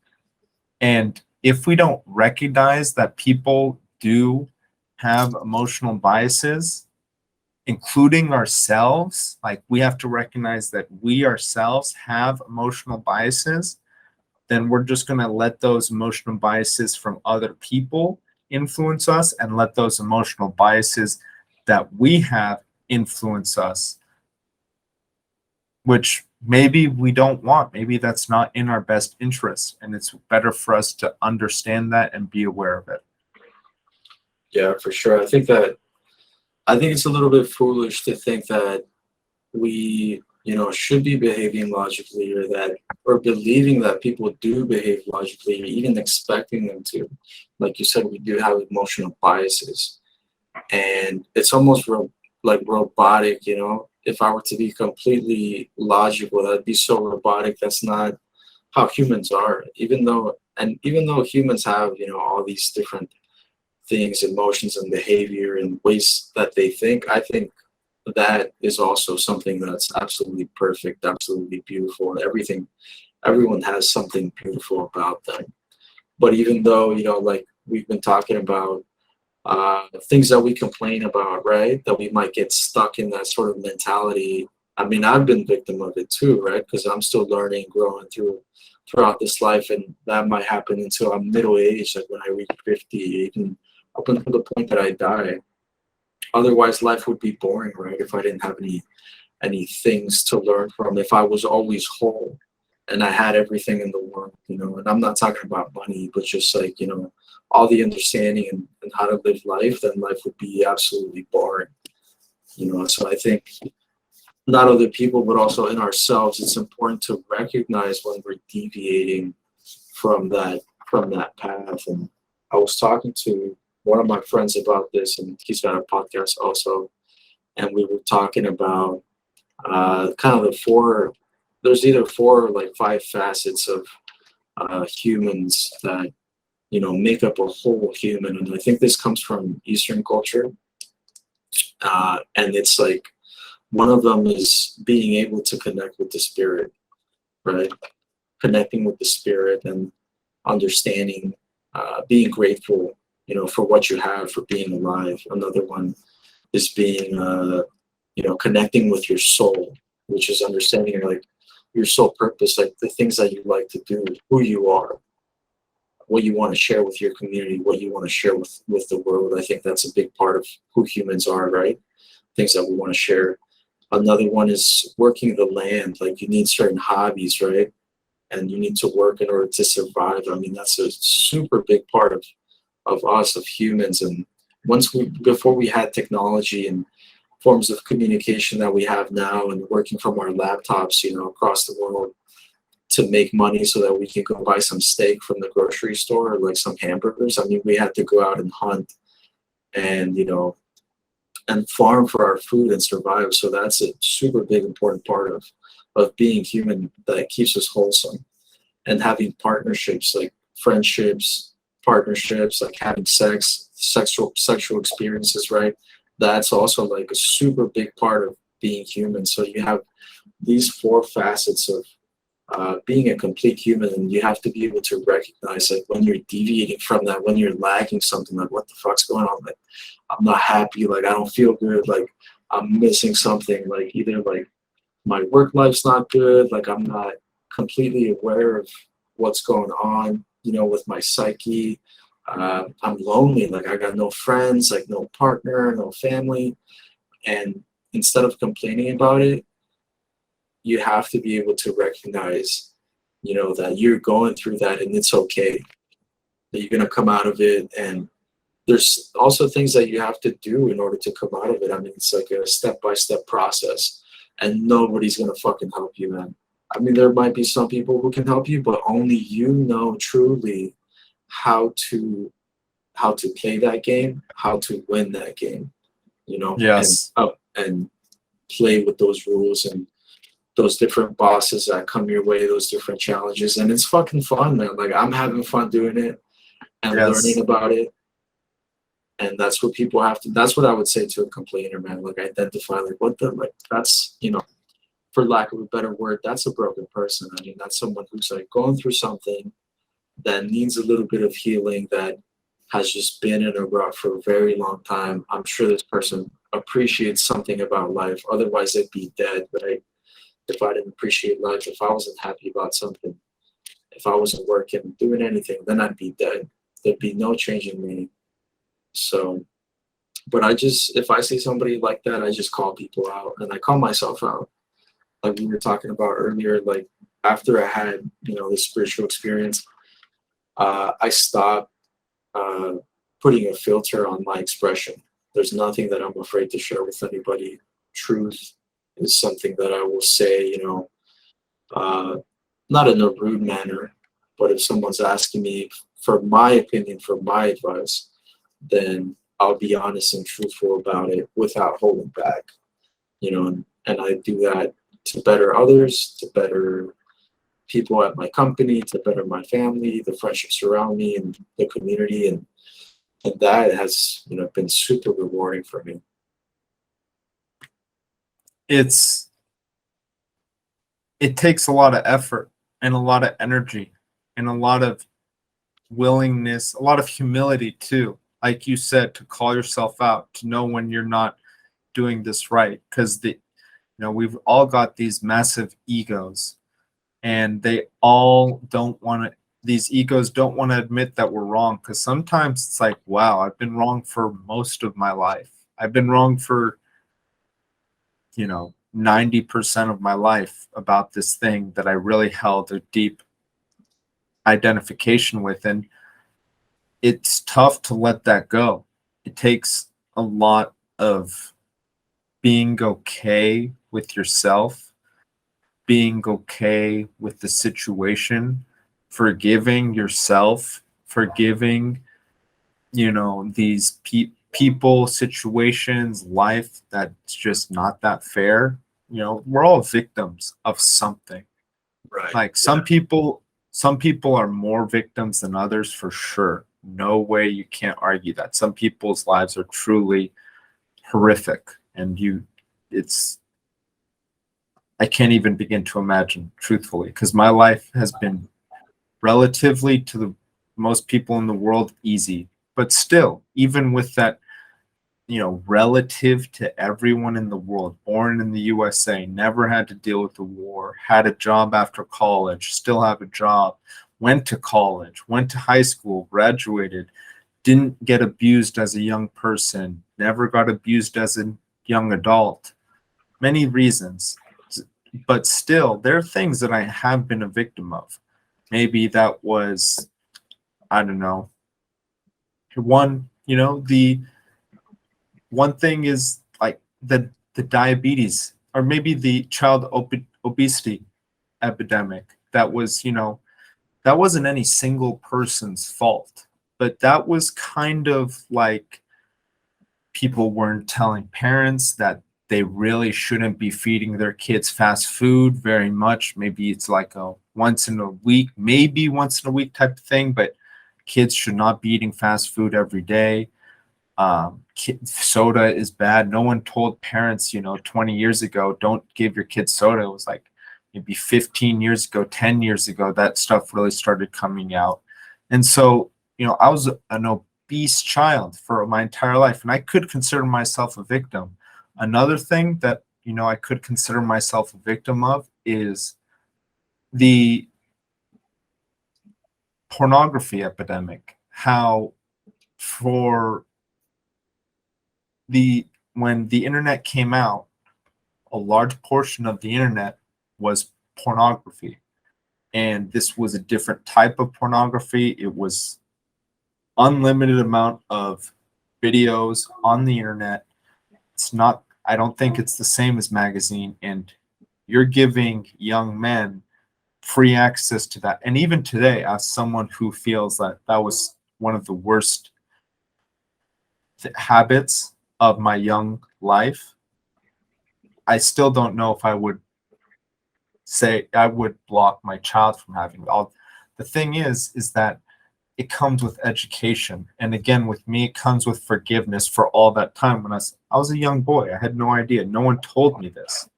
And if we don't recognize that people do have emotional biases, including ourselves, like, we have to recognize that we ourselves have emotional biases, then we're just going to let those emotional biases from other people influence us, and let those emotional biases that we have influence us, which maybe we don't want. Maybe that's not in our best interest, and it's better for us to understand that and be aware of it. Yeah, for sure. I think it's a little bit foolish to think that we, should be behaving logically, or believing that people do behave logically, or even expecting them to. Like you said, we do have emotional biases. And it's almost like robotic, you know. If I were to be completely logical, that'd be so robotic. That's not how humans are. Even though humans have, you know, all these different things, emotions and behavior and ways that they think, I think that is also something that's absolutely perfect, absolutely beautiful. Everyone has something beautiful about them. But even though, you know, like we've been talking about, things that we complain about, right? That we might get stuck in that sort of mentality. I mean, I've been victim of it too, right? Because I'm still learning, growing throughout this life, and that might happen until I'm middle aged, like when I reach 50, even up until the point that I die. Otherwise, life would be boring, right? If I didn't have any things to learn from, if I was always whole and I had everything in the world, you know. And I'm not talking about money, but just like, you know, all the understanding and how to live life, then life would be absolutely boring, you know. So I think not other people, but also in ourselves, it's important to recognize when we're deviating from that path. And I was talking to one of my friends about this, and he's got a podcast also, and we were talking about kind of the four. There's either four or like five facets of humans that, you know, make up a whole human, and I think this comes from Eastern culture, and it's like one of them is being able to connect with the spirit, right? Connecting with the spirit and understanding, being grateful, you know, for what you have, for being alive. Another one is being, you know, connecting with your soul, which is understanding like your soul purpose, like the things that you like to do, who you are, what you want to share with your community, what you want to share with the world. I think that's a big part of who humans are, right? Things that we want to share. Another one is working the land. Like you need certain hobbies, right? And you need to work in order to survive. I mean, that's a super big part of us, of humans. And before we had technology and forms of communication that we have now, and working from our laptops, you know, across the world to make money so that we can go buy some steak from the grocery store or like some hamburgers. I mean, we had to go out and hunt and, you know, and farm for our food and survive. So that's a super big important part of being human that keeps us wholesome. And having partnerships like friendships, partnerships, like having sexual experiences, right? That's also like a super big part of being human. So you have these four facets of being a complete human, and you have to be able to recognize like when you're deviating from that, when you're lagging something, like what the fuck's going on, like I'm not happy, like I don't feel good, like I'm missing something, like either like my work life's not good, like I'm not completely aware of what's going on, you know, with my psyche. I'm lonely, like I got no friends, like no partner, no family. And instead of complaining about it, you have to be able to recognize, you know, that you're going through that and it's okay, that you're going to come out of it. And there's also things that you have to do in order to come out of it. I mean, it's like a step-by-step process, and nobody's going to fucking help you, man. I mean, there might be some people who can help you, but only you know truly how to play that game, how to win that game, you know, Yes. and play with those rules and those different bosses that come your way, those different challenges. And it's fucking fun, man. Like I'm having fun doing it and learning Yes. about it. And that's what people have to, that's what I would say to a complainer, man. Like identify like what the, like that's, you know, for lack of a better word, that's a broken person. I mean, that's someone who's like going through something that needs a little bit of healing, that has just been in a rut for a very long time. I'm sure this person appreciates something about life. Otherwise they'd be dead, right? If I didn't appreciate life, if I wasn't happy about something, if I wasn't working, doing anything, then I'd be dead. There'd be no changing me. So, but I just, if I see somebody like that, I just call people out, and I call myself out. Like we were talking about earlier, like after I had, you know, this spiritual experience, I stopped uh, putting a filter on my expression. There's nothing that I'm afraid to share with anybody. Truth is something that I will say, you know, uh, not in a rude manner, but if someone's asking me for my opinion, for my advice, then I'll be honest and truthful about it without holding back, and I do that to better others, to better people at my company, to better my family, the friendships around me, and the community, and that has been super rewarding for me. It takes a lot of effort and a lot of energy and a lot of willingness, a lot of humility too. Like you said, to call yourself out, to know when you're not doing this right, because we've all got these massive egos, and they all don't want to. These egos don't want to admit that we're wrong, because sometimes it's like, wow, I've been wrong for most of my life. I've been wrong for 90% of my life about this thing that I really held a deep identification with. And it's tough to let that go. It takes a lot of being okay with yourself, being okay with the situation, forgiving yourself, forgiving, these people, situations, life that's just not that fair. We're all victims of something. Right. Like some people are more victims than others for sure. No way, you can't argue that. Some people's lives are truly horrific, and it's I can't even begin to imagine, truthfully, because my life has been relatively to the most people in the world easy. But still, even with that, relative to everyone in the world, born in the USA, never had to deal with the war, had a job after college, still have a job, went to college, went to high school, graduated, didn't get abused as a young person, never got abused as a young adult. Many reasons. But still, there are things that I have been a victim of. Maybe that was, I don't know, the one thing is like the diabetes, or maybe the child obesity epidemic. That wasn't any single person's fault, but that was kind of like people weren't telling parents that they really shouldn't be feeding their kids fast food very much. Maybe it's like a once in a week, maybe once in a week type of thing, but kids should not be eating fast food every day. Soda is bad. No one told parents, 20 years ago, don't give your kids soda. It was like maybe 15 years ago, 10 years ago, that stuff really started coming out. And so, I was an obese child for my entire life, and I could consider myself a victim. Another thing that, I could consider myself a victim of is the pornography epidemic. How for when the internet came out, a large portion of the internet was pornography. And this was a different type of pornography. It was unlimited amount of videos on the internet. I don't think it's the same as magazine. And you're giving young men free access to that. And even today, as someone who feels that that was one of the worst habits of my young life, I still don't know if I would say I would block my child from having it. The thing is that it comes with education. And again, with me, it comes with forgiveness for all that time. When I was a young boy, I had no idea. No one told me this.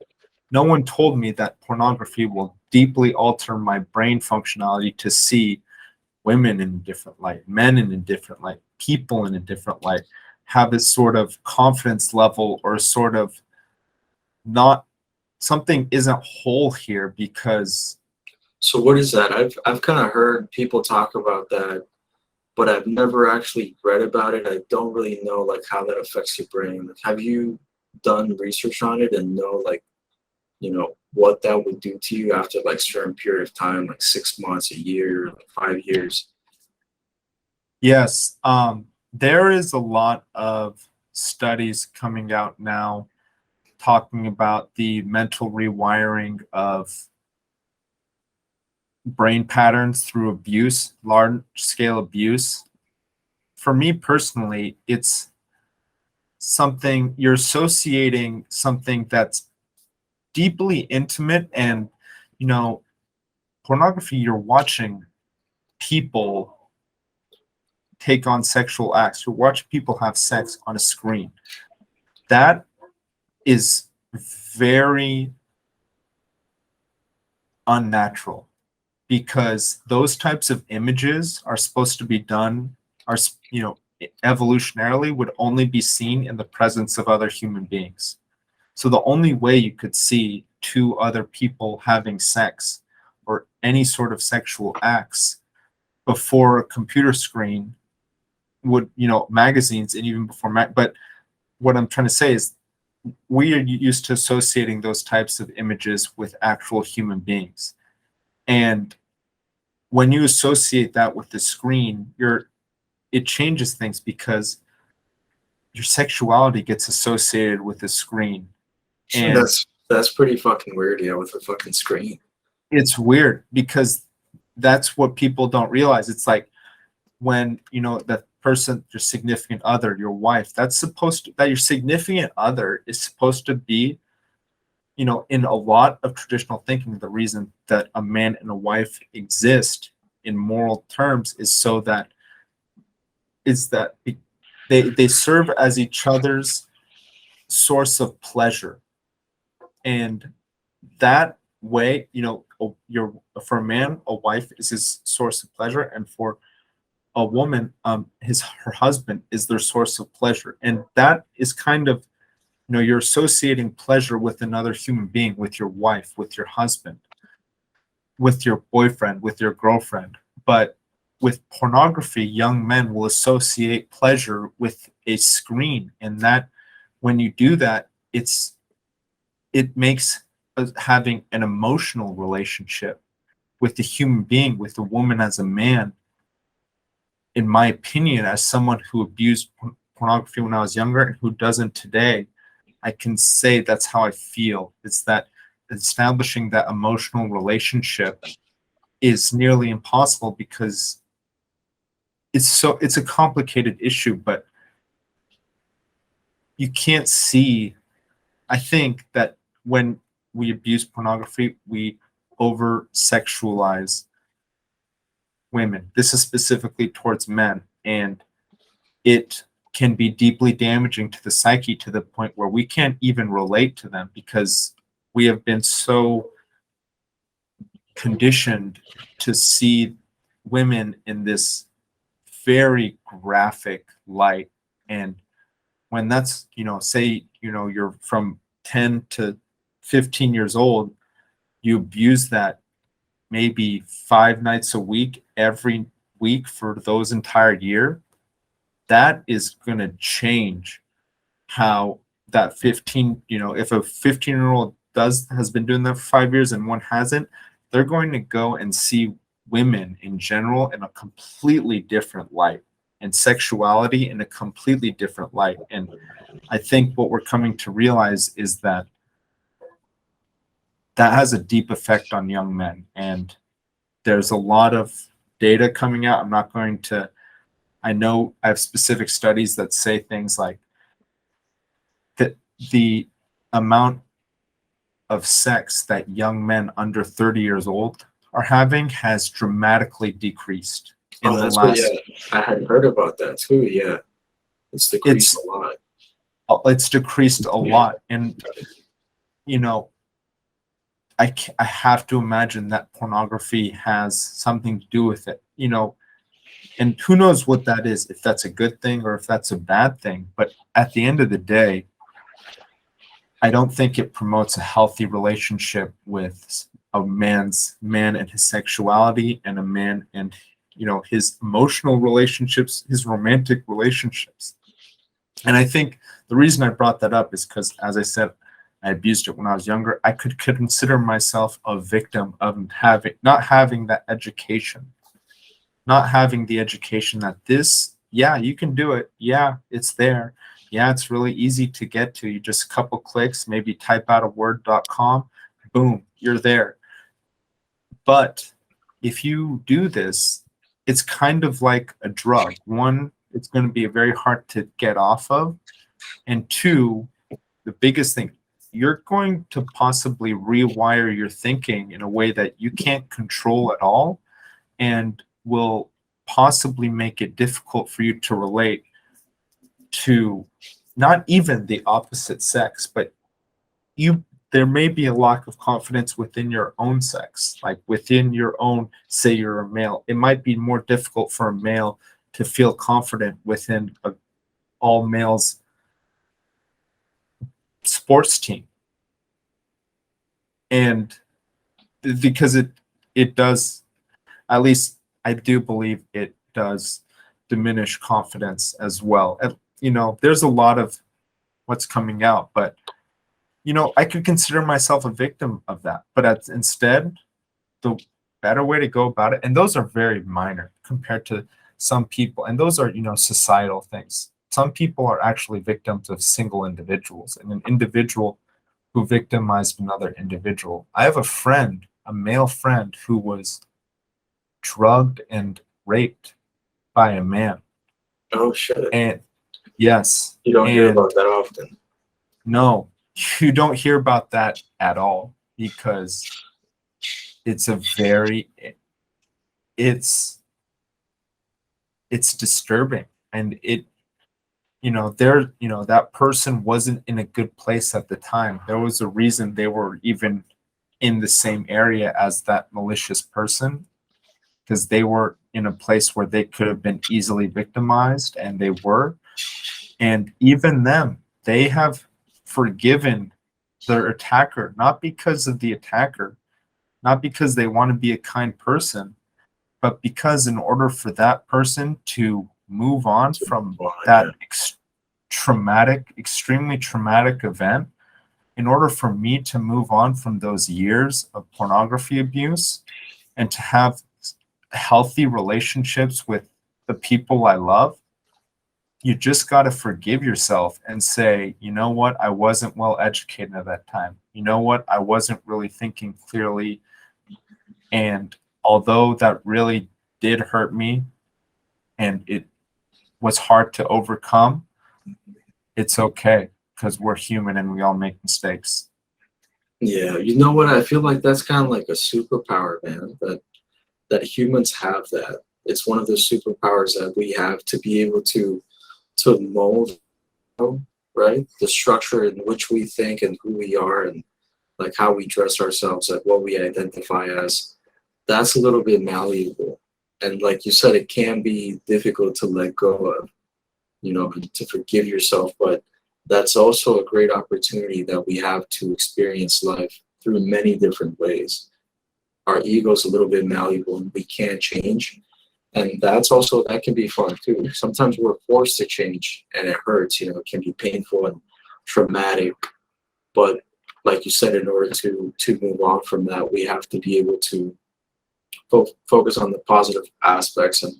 No one told me that pornography will deeply alter my brain functionality to see women in a different light, men in a different light, people in a different light, have this sort of confidence level, or sort of not, something isn't whole here because. So what is that? I've kind of heard people talk about that, but I've never actually read about it. I don't really know like how that affects your brain. Have you done research on it and know like, what that would do to you after like certain period of time, like 6 months, a year, like 5 years? Yes, there is a lot of studies coming out now talking about the mental rewiring of brain patterns through abuse, large scale abuse. For me personally, it's something, you're associating something that's deeply intimate. And you know, pornography, you're watching people take on sexual acts, you're watching people have sex on a screen. That is very unnatural, because those types of images are supposed to be done, are, you know, evolutionarily would only be seen in the presence of other human beings. So the only way you could see two other people having sex or any sort of sexual acts before a computer screen would, you know, magazines, and even before but what I'm trying to say is we are used to associating those types of images with actual human beings. And when you associate that with the screen, it changes things, because your sexuality gets associated with the screen. And That's pretty fucking weird, yeah, with a fucking screen. it's weird, because that's what people don't realize. It's like when, you know, that person, your significant other, your wife, that your significant other is supposed to be, you know, in a lot of traditional thinking, the reason that a man and a wife exist in moral terms is that they serve as each other's source of pleasure. And that way, you know, for a man, a wife is his source of pleasure, and for a woman, her husband is their source of pleasure. And that is kind of, you know, you're associating pleasure with another human being, with your wife, with your husband, with your boyfriend, with your girlfriend. But with pornography, young men will associate pleasure with a screen. And that, when you do that, it makes having an emotional relationship with the human being, with the woman as a man, in my opinion, as someone who abused pornography when I was younger and who doesn't today, I can say that's how I feel. It's that establishing that emotional relationship is nearly impossible, because it's a complicated issue. But you can't see, I think that when we abuse pornography, we over sexualize women. This is specifically towards men, and it can be deeply damaging to the psyche, to the point where we can't even relate to them, because we have been so conditioned to see women in this very graphic light. And when that's, you know, say, you know, you're from 10 to 15 years old, you abuse that maybe 5 nights a week, every week for those entire year, that is going to change how that 15, you know, if a 15-year-old has been doing that for 5 years and one hasn't, they're going to go and see women in general in a completely different light, and sexuality in a completely different light. And I think what we're coming to realize is that that has a deep effect on young men. And there's a lot of data coming out. I'm not going to, I know I have specific studies that say things like that the amount of sex that young men under 30 years old are having has dramatically decreased in the That's what, yeah, last. I had heard about that too. Yeah, it's decreased a lot. It's decreased a lot. And, you know, I have to imagine that pornography has something to do with it, you know, and who knows what that is, if that's a good thing or if that's a bad thing. But at the end of the day, I don't think it promotes a healthy relationship with a man and his sexuality, and a man and, you know, his emotional relationships, his romantic relationships. And I think the reason I brought that up is because, as I said, I abused it when I was younger. I could consider myself a victim of not having that education, not having the education that yeah, you can do it. Yeah, it's there. Yeah, it's really easy to get to. You just a couple clicks, maybe type out a word.com, boom, you're there. But if you do this, it's kind of like a drug. One, it's going to be very hard to get off of. And two, the biggest thing, you're going to possibly rewire your thinking in a way that you can't control at all and will possibly make it difficult for you to relate to not even the opposite sex, but there may be a lack of confidence within your own sex, like within your own, say you're a male. It might be more difficult for a male to feel confident within a all males sports team. And because it does, at least I do believe it does diminish confidence as well. And, there's a lot of what's coming out, but I could consider myself a victim of that. But instead, the better way to go about it, and those are very minor compared to some people, and those are, societal things. Some people are actually victims of single individuals, and an individual who victimized another individual. I have a male friend, who was drugged and raped by a man. Oh shit. And yes. You don't hear about that often. No, you don't hear about that at all, because it's disturbing. And that person wasn't in a good place at the time. There was a reason they were even in the same area as that malicious person, because they were in a place where they could have been easily victimized, and they were. And even them, they have forgiven their attacker, not because of the attacker, not because they want to be a kind person, but because in order for that person to move on from that extremely traumatic event, in order for me to move on from those years of pornography abuse and to have healthy relationships with the people I love, you just got to forgive yourself and say, you know what, I wasn't well educated at that time. You know what, I wasn't really thinking clearly. And although that really did hurt me and it was hard to overcome, it's okay, because we're human and we all make mistakes. Yeah, you know what? I feel like that's kind of like a superpower, man. That humans have that. It's one of the superpowers that we have, to be able to mold, right? The structure in which we think and who we are, and like how we dress ourselves, like what we identify as. That's a little bit malleable. And like you said, it can be difficult to let go of, and to forgive yourself. But that's also a great opportunity that we have to experience life through many different ways. Our ego's a little bit malleable and we can't change. And that can be fun too. Sometimes we're forced to change and it hurts, it can be painful and traumatic. But like you said, in order to move on from that, we have to be able to focus on the positive aspects and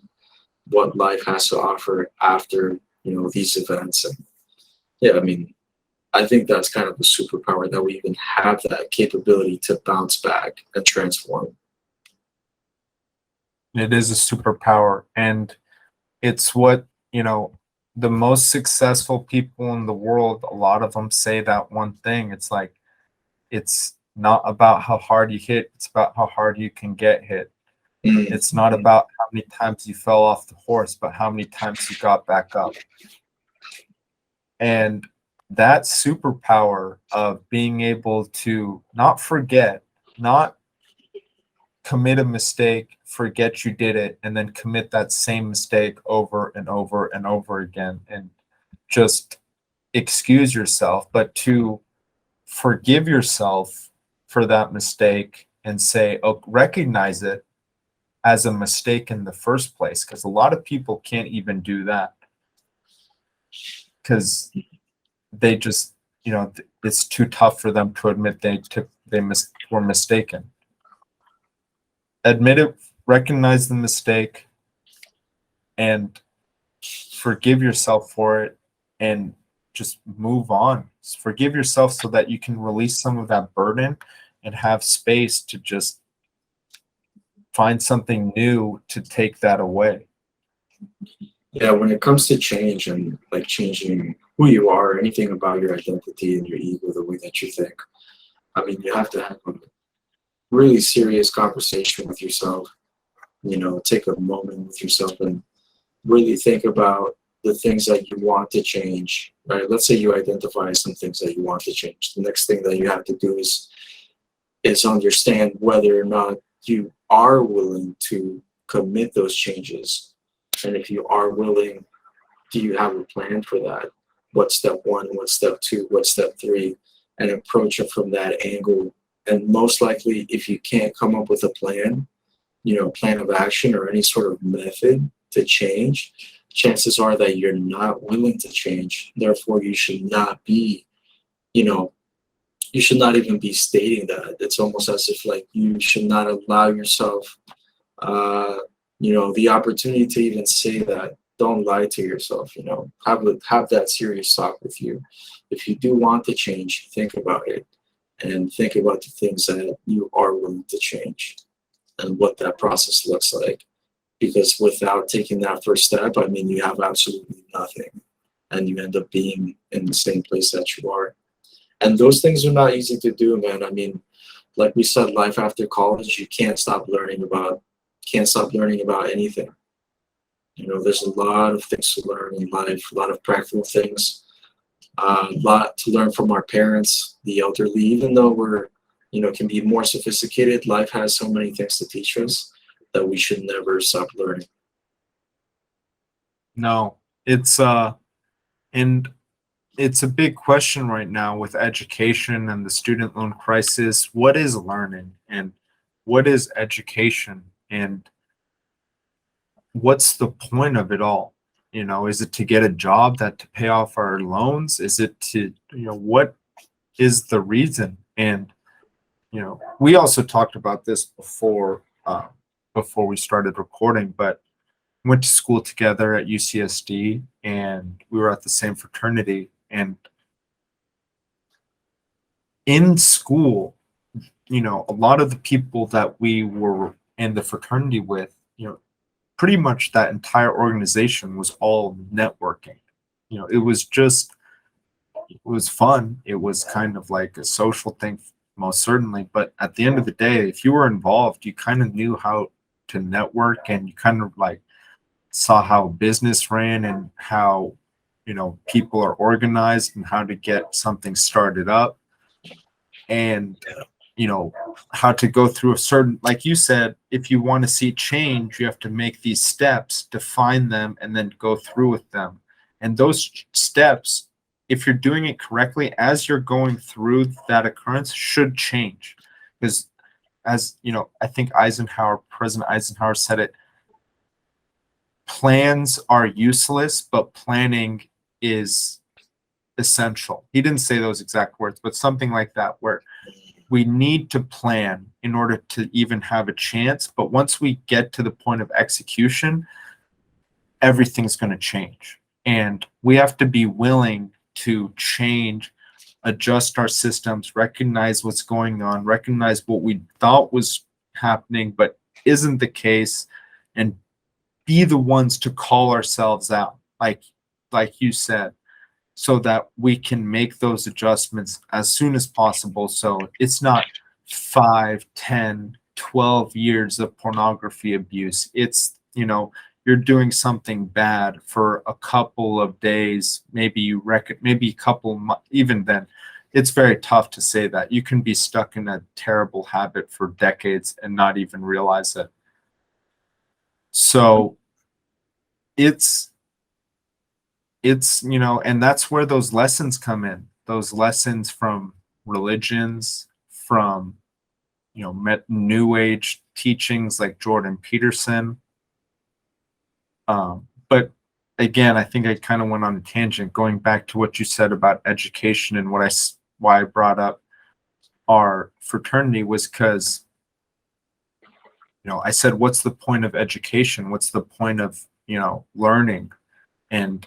what life has to offer after, these events. And yeah, I think that's kind of a superpower, that we even have that capability to bounce back and transform. It is a superpower, and it's what, the most successful people in the world, a lot of them say that one thing. It's like, it's not about how hard you hit, it's about how hard you can get hit. It's not about how many times you fell off the horse, but how many times you got back up. And that superpower of being able to not forget, not commit a mistake, forget you did it, and then commit that same mistake over and over and over again and just excuse yourself, but to forgive yourself for that mistake and say, oh, recognize it as a mistake in the first place. Because a lot of people can't even do that, because they just, it's too tough for them to admit were mistaken. Admit it, recognize the mistake, and forgive yourself for it, and just move on. Forgive yourself so that you can release some of that burden and have space to just find something new to take that away. Yeah, when it comes to change and like changing who you are, anything about your identity and your ego, the way that you think. I mean, you have to have a really serious conversation with yourself. Take a moment with yourself and really think about the things that you want to change. Right? Let's say you identify some things that you want to change. The next thing that you have to do is understand whether or not you are willing to commit those changes. And if you are willing, do you have a plan for that? What's step one? What's step two? What's step three? And approach it from that angle. And most likely, if you can't come up with a plan, plan of action or any sort of method to change, chances are that you're not willing to change. Therefore, you should not be, you should not even be stating that. It's almost as if like you should not allow yourself, the opportunity to even say that. Don't lie to yourself. Have that serious talk with you. If you do want to change, think about it, and think about the things that you are willing to change and what that process looks like. Because without taking that first step, I mean, you have absolutely nothing, and you end up being in the same place that you are. And those things are not easy to do, man. I mean, like we said, life after college, you can't stop learning about anything. There's a lot of things to learn in life, a lot of practical things, a lot to learn from our parents, the elderly. Even though we're, can be more sophisticated, life has so many things to teach us that we should never stop learning. No, and it's a big question right now with education and the student loan crisis. What is learning and what is education and what's the point of it all? Is it to get a job, that to pay off our loans? Is it to, what is the reason? And, we also talked about this before we started recording, but went to school together at UCSD and we were at the same fraternity. And in school, a lot of the people that we were in the fraternity with, pretty much that entire organization was all networking. It was fun. It was kind of like a social thing, most certainly. But at the end of the day, if you were involved, you kind of knew how to network and you kind of like saw how business ran and how, people are organized and how to get something started up. And how to go through a certain, like you said, if you want to see change, you have to make these steps, define them, and then go through with them. And those steps, if you're doing it correctly, as you're going through that occurrence, should change. Because as I think President Eisenhower said it, plans are useless, but planning is essential. He didn't say those exact words, but something like that, where we need to plan in order to even have a chance. But once we get to the point of execution, everything's going to change. And we have to be willing to change, adjust our systems, recognize what's going on, recognize what we thought was happening, but isn't the case, and be the ones to call ourselves out, like you said, so that we can make those adjustments as soon as possible. So it's not 5, 10, 12 years of pornography abuse. It's, you're doing something bad for a couple of days, maybe maybe a couple, even then, it's very tough to say that. You can be stuck in a terrible habit for decades and not even realize it. So it's and that's where those lessons come in, those lessons from religions, from new age teachings like Jordan Peterson. But again, I think I kind of went on a tangent, going back to what you said about education, and why I brought up our fraternity was because I said, what's the point of education? What's the point of learning? And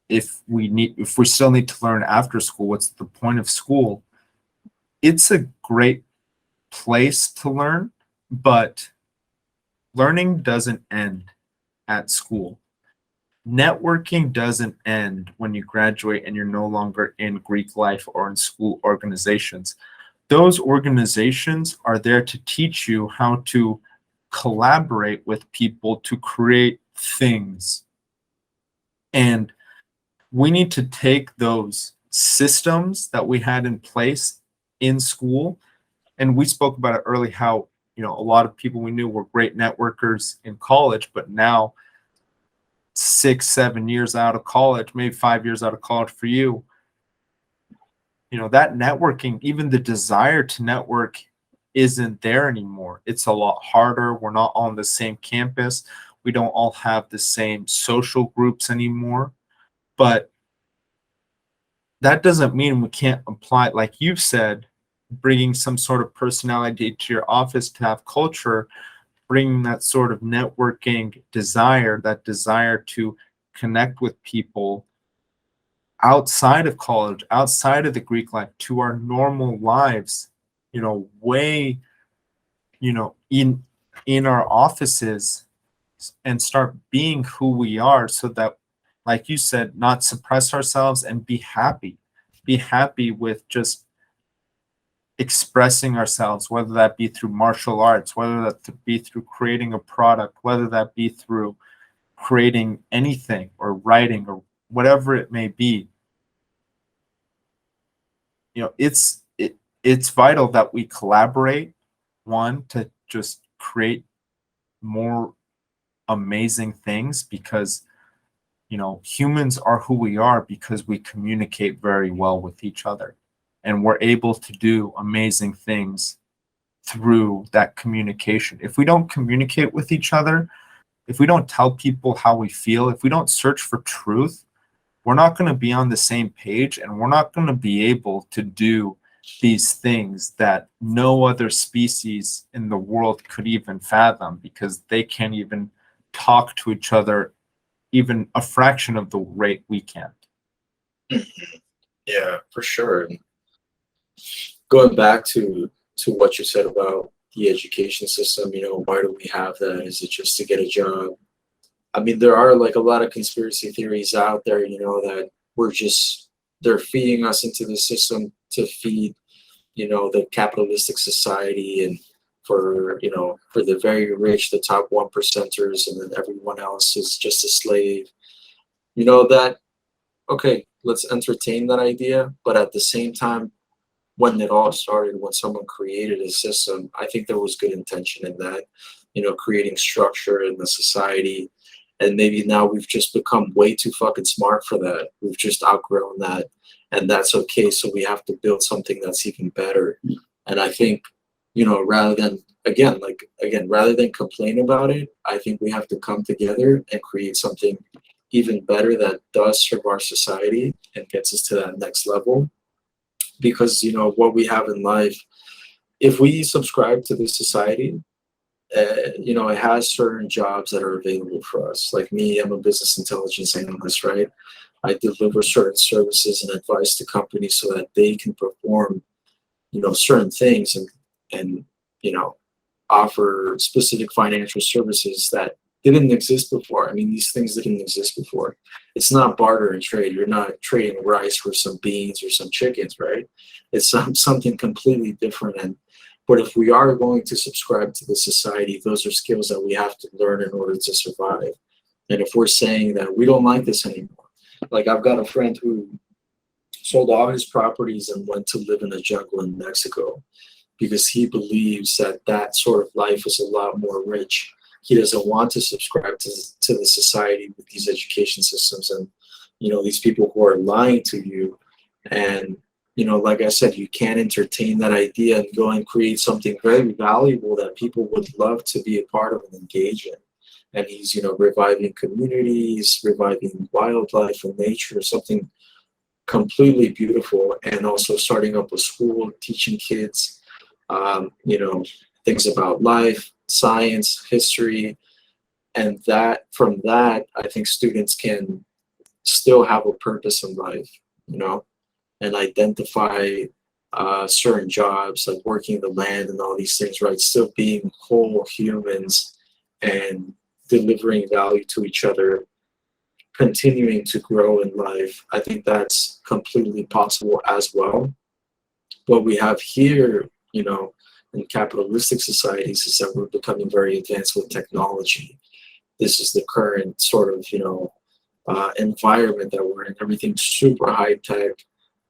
if we still need to learn after school, what's the point of school? It's a great place to learn, but learning doesn't end at school. networking doesn't end when you graduate and you're no longer in Greek life or in school organizations. Those organizations are there to teach you how to collaborate with people to create things. And we need to take those systems that we had in place in school, and we spoke about it early, how a lot of people we knew were great networkers in college, but now 6-7 years out of college, maybe 5 years out of college for you, that networking, even the desire to network, isn't there anymore. It's a lot harder. We're not on the same campus. We don't all have the same social groups anymore. But that doesn't mean we can't apply, like you've said, bringing some sort of personality to your office to have culture, bringing that sort of networking desire, that desire to connect with people outside of college, outside of the Greek life, to our normal lives, way, in our offices, and start being who we are, so that, like you said, not suppress ourselves and be happy. Be happy with just expressing ourselves, whether that be through martial arts, whether that be through creating a product, whether that be through creating anything or writing or whatever it may be. It's vital that we collaborate, one, to just create more amazing things, because humans are who we are because we communicate very well with each other, and we're able to do amazing things through that communication. If we don't communicate with each other, if we don't tell people how we feel, if we don't search for truth, we're not going to be on the same page, and we're not going to be able to do these things that no other species in the world could even fathom, because they can't even talk to each other even a fraction of the rate we can. Yeah, for sure. Going back to what you said about the education system, why do we have that? Is it just to get a job? I mean, there are like a lot of conspiracy theories out there, that they're feeding us into the system to feed, the capitalistic society, and for the very rich, the top 1%ers, and then everyone else is just a slave. That, okay, let's entertain that idea. But at the same time, when it all started, when someone created a system, I think there was good intention in that, creating structure in the society. And maybe now we've just become way too fucking smart for that. We've just outgrown that. And that's okay. So we have to build something that's even better. And I think, rather than complain about it, I think we have to come together and create something even better that does serve our society and gets us to that next level. Because, what we have in life, if we subscribe to this society, it has certain jobs that are available for us. Like me, I'm a business intelligence analyst, right? I deliver certain services and advice to companies so that they can perform, certain things, and offer specific financial services that didn't exist before. I mean, these things didn't exist before. It's not barter and trade. You're not trading rice for some beans or some chickens, right? It's something completely different. But if we are going to subscribe to the society, those are skills that we have to learn in order to survive. And if we're saying that we don't like this anymore, like I've got a friend who sold all his properties and went to live in a jungle in Mexico because he believes that sort of life is a lot more rich. He doesn't want to subscribe to the society with these education systems and, these people who are lying to you. And, like I said, you can't entertain that idea and go and create something very valuable that people would love to be a part of and engage in. And he's, reviving communities, reviving wildlife and nature, something completely beautiful, and also starting up a school, teaching kids, things about life, science, history, and from that, I think students can still have a purpose in life, and identify certain jobs like working the land and all these things, right? Still being whole humans and delivering value to each other. continuing to grow in life, I think that's completely possible as well. What we have here, in capitalistic societies is that we're becoming very advanced with technology. This is the current sort of, environment that we're in. Everything's super high tech,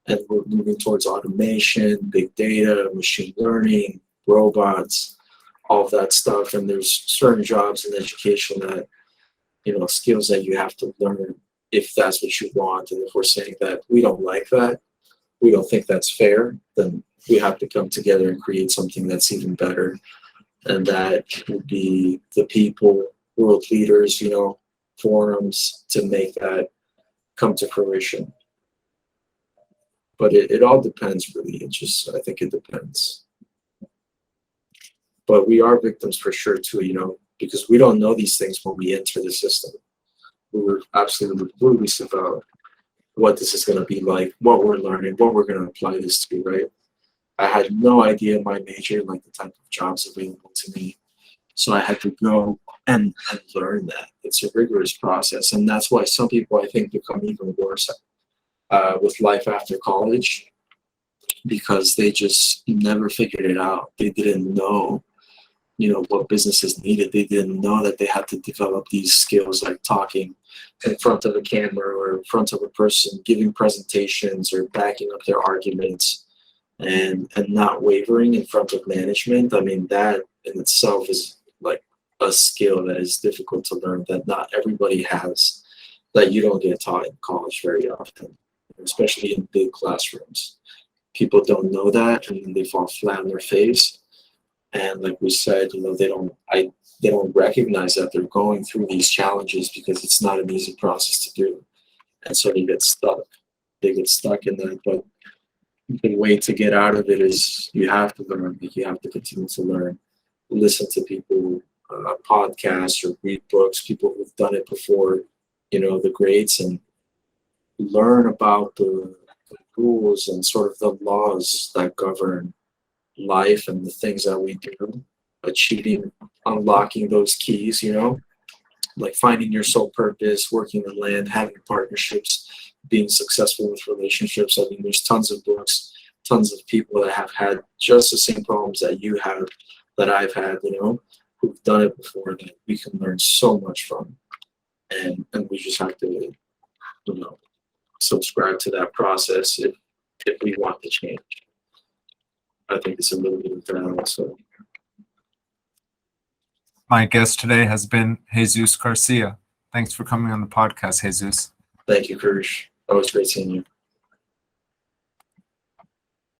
and we're moving towards automation, big data, machine learning, robots, all of that stuff. And there's certain jobs in education that, skills that you have to learn if that's what you want. And if we're saying that we don't like that, we don't think that's fair, then we have to come together and create something that's even better. And that would be the people, world leaders, forums to make that come to fruition. But it all depends, really. I think it depends. But we are victims for sure, too, because we don't know these things when we enter the system. We were absolutely clueless about what this is going to be like, what we're learning, what we're going to apply this to, right? I had no idea my major, like the type of jobs available to me. So I had to go and learn that. It's a rigorous process. And that's why some people, I think, become even worse with life after college, because they just never figured it out. They didn't know, what businesses needed. They didn't know that they had to develop these skills like talking in front of a camera or in front of a person, giving presentations or backing up their arguments, and not wavering in front of management. I mean, that in itself is like a skill that is difficult to learn, that not everybody has, that you don't get taught in college very often, especially in big classrooms. People don't know that, and they fall flat on their face. And like we said, they don't recognize that they're going through these challenges because it's not an easy process to do. And so they get stuck. They get stuck in that. But the way to get out of it is you have to learn. You have to continue to learn. Listen to people, podcasts, or read books, people who've done it before, the greats, and learn about the rules and sort of the laws that govern life and the things that we do, achieving, unlocking those keys, like finding your soul purpose, working the land, having partnerships, being successful with relationships. I mean, there's tons of books, tons of people that have had just the same problems that you have, that I've had, who've done it before, that we can learn so much from. And we just have to, subscribe to that process if we want to change. I think it's a little bit of that also. My guest today has been Jesus Garcia. Thanks for coming on the podcast, Jesus. Thank you, Kirsch. Always great seeing you.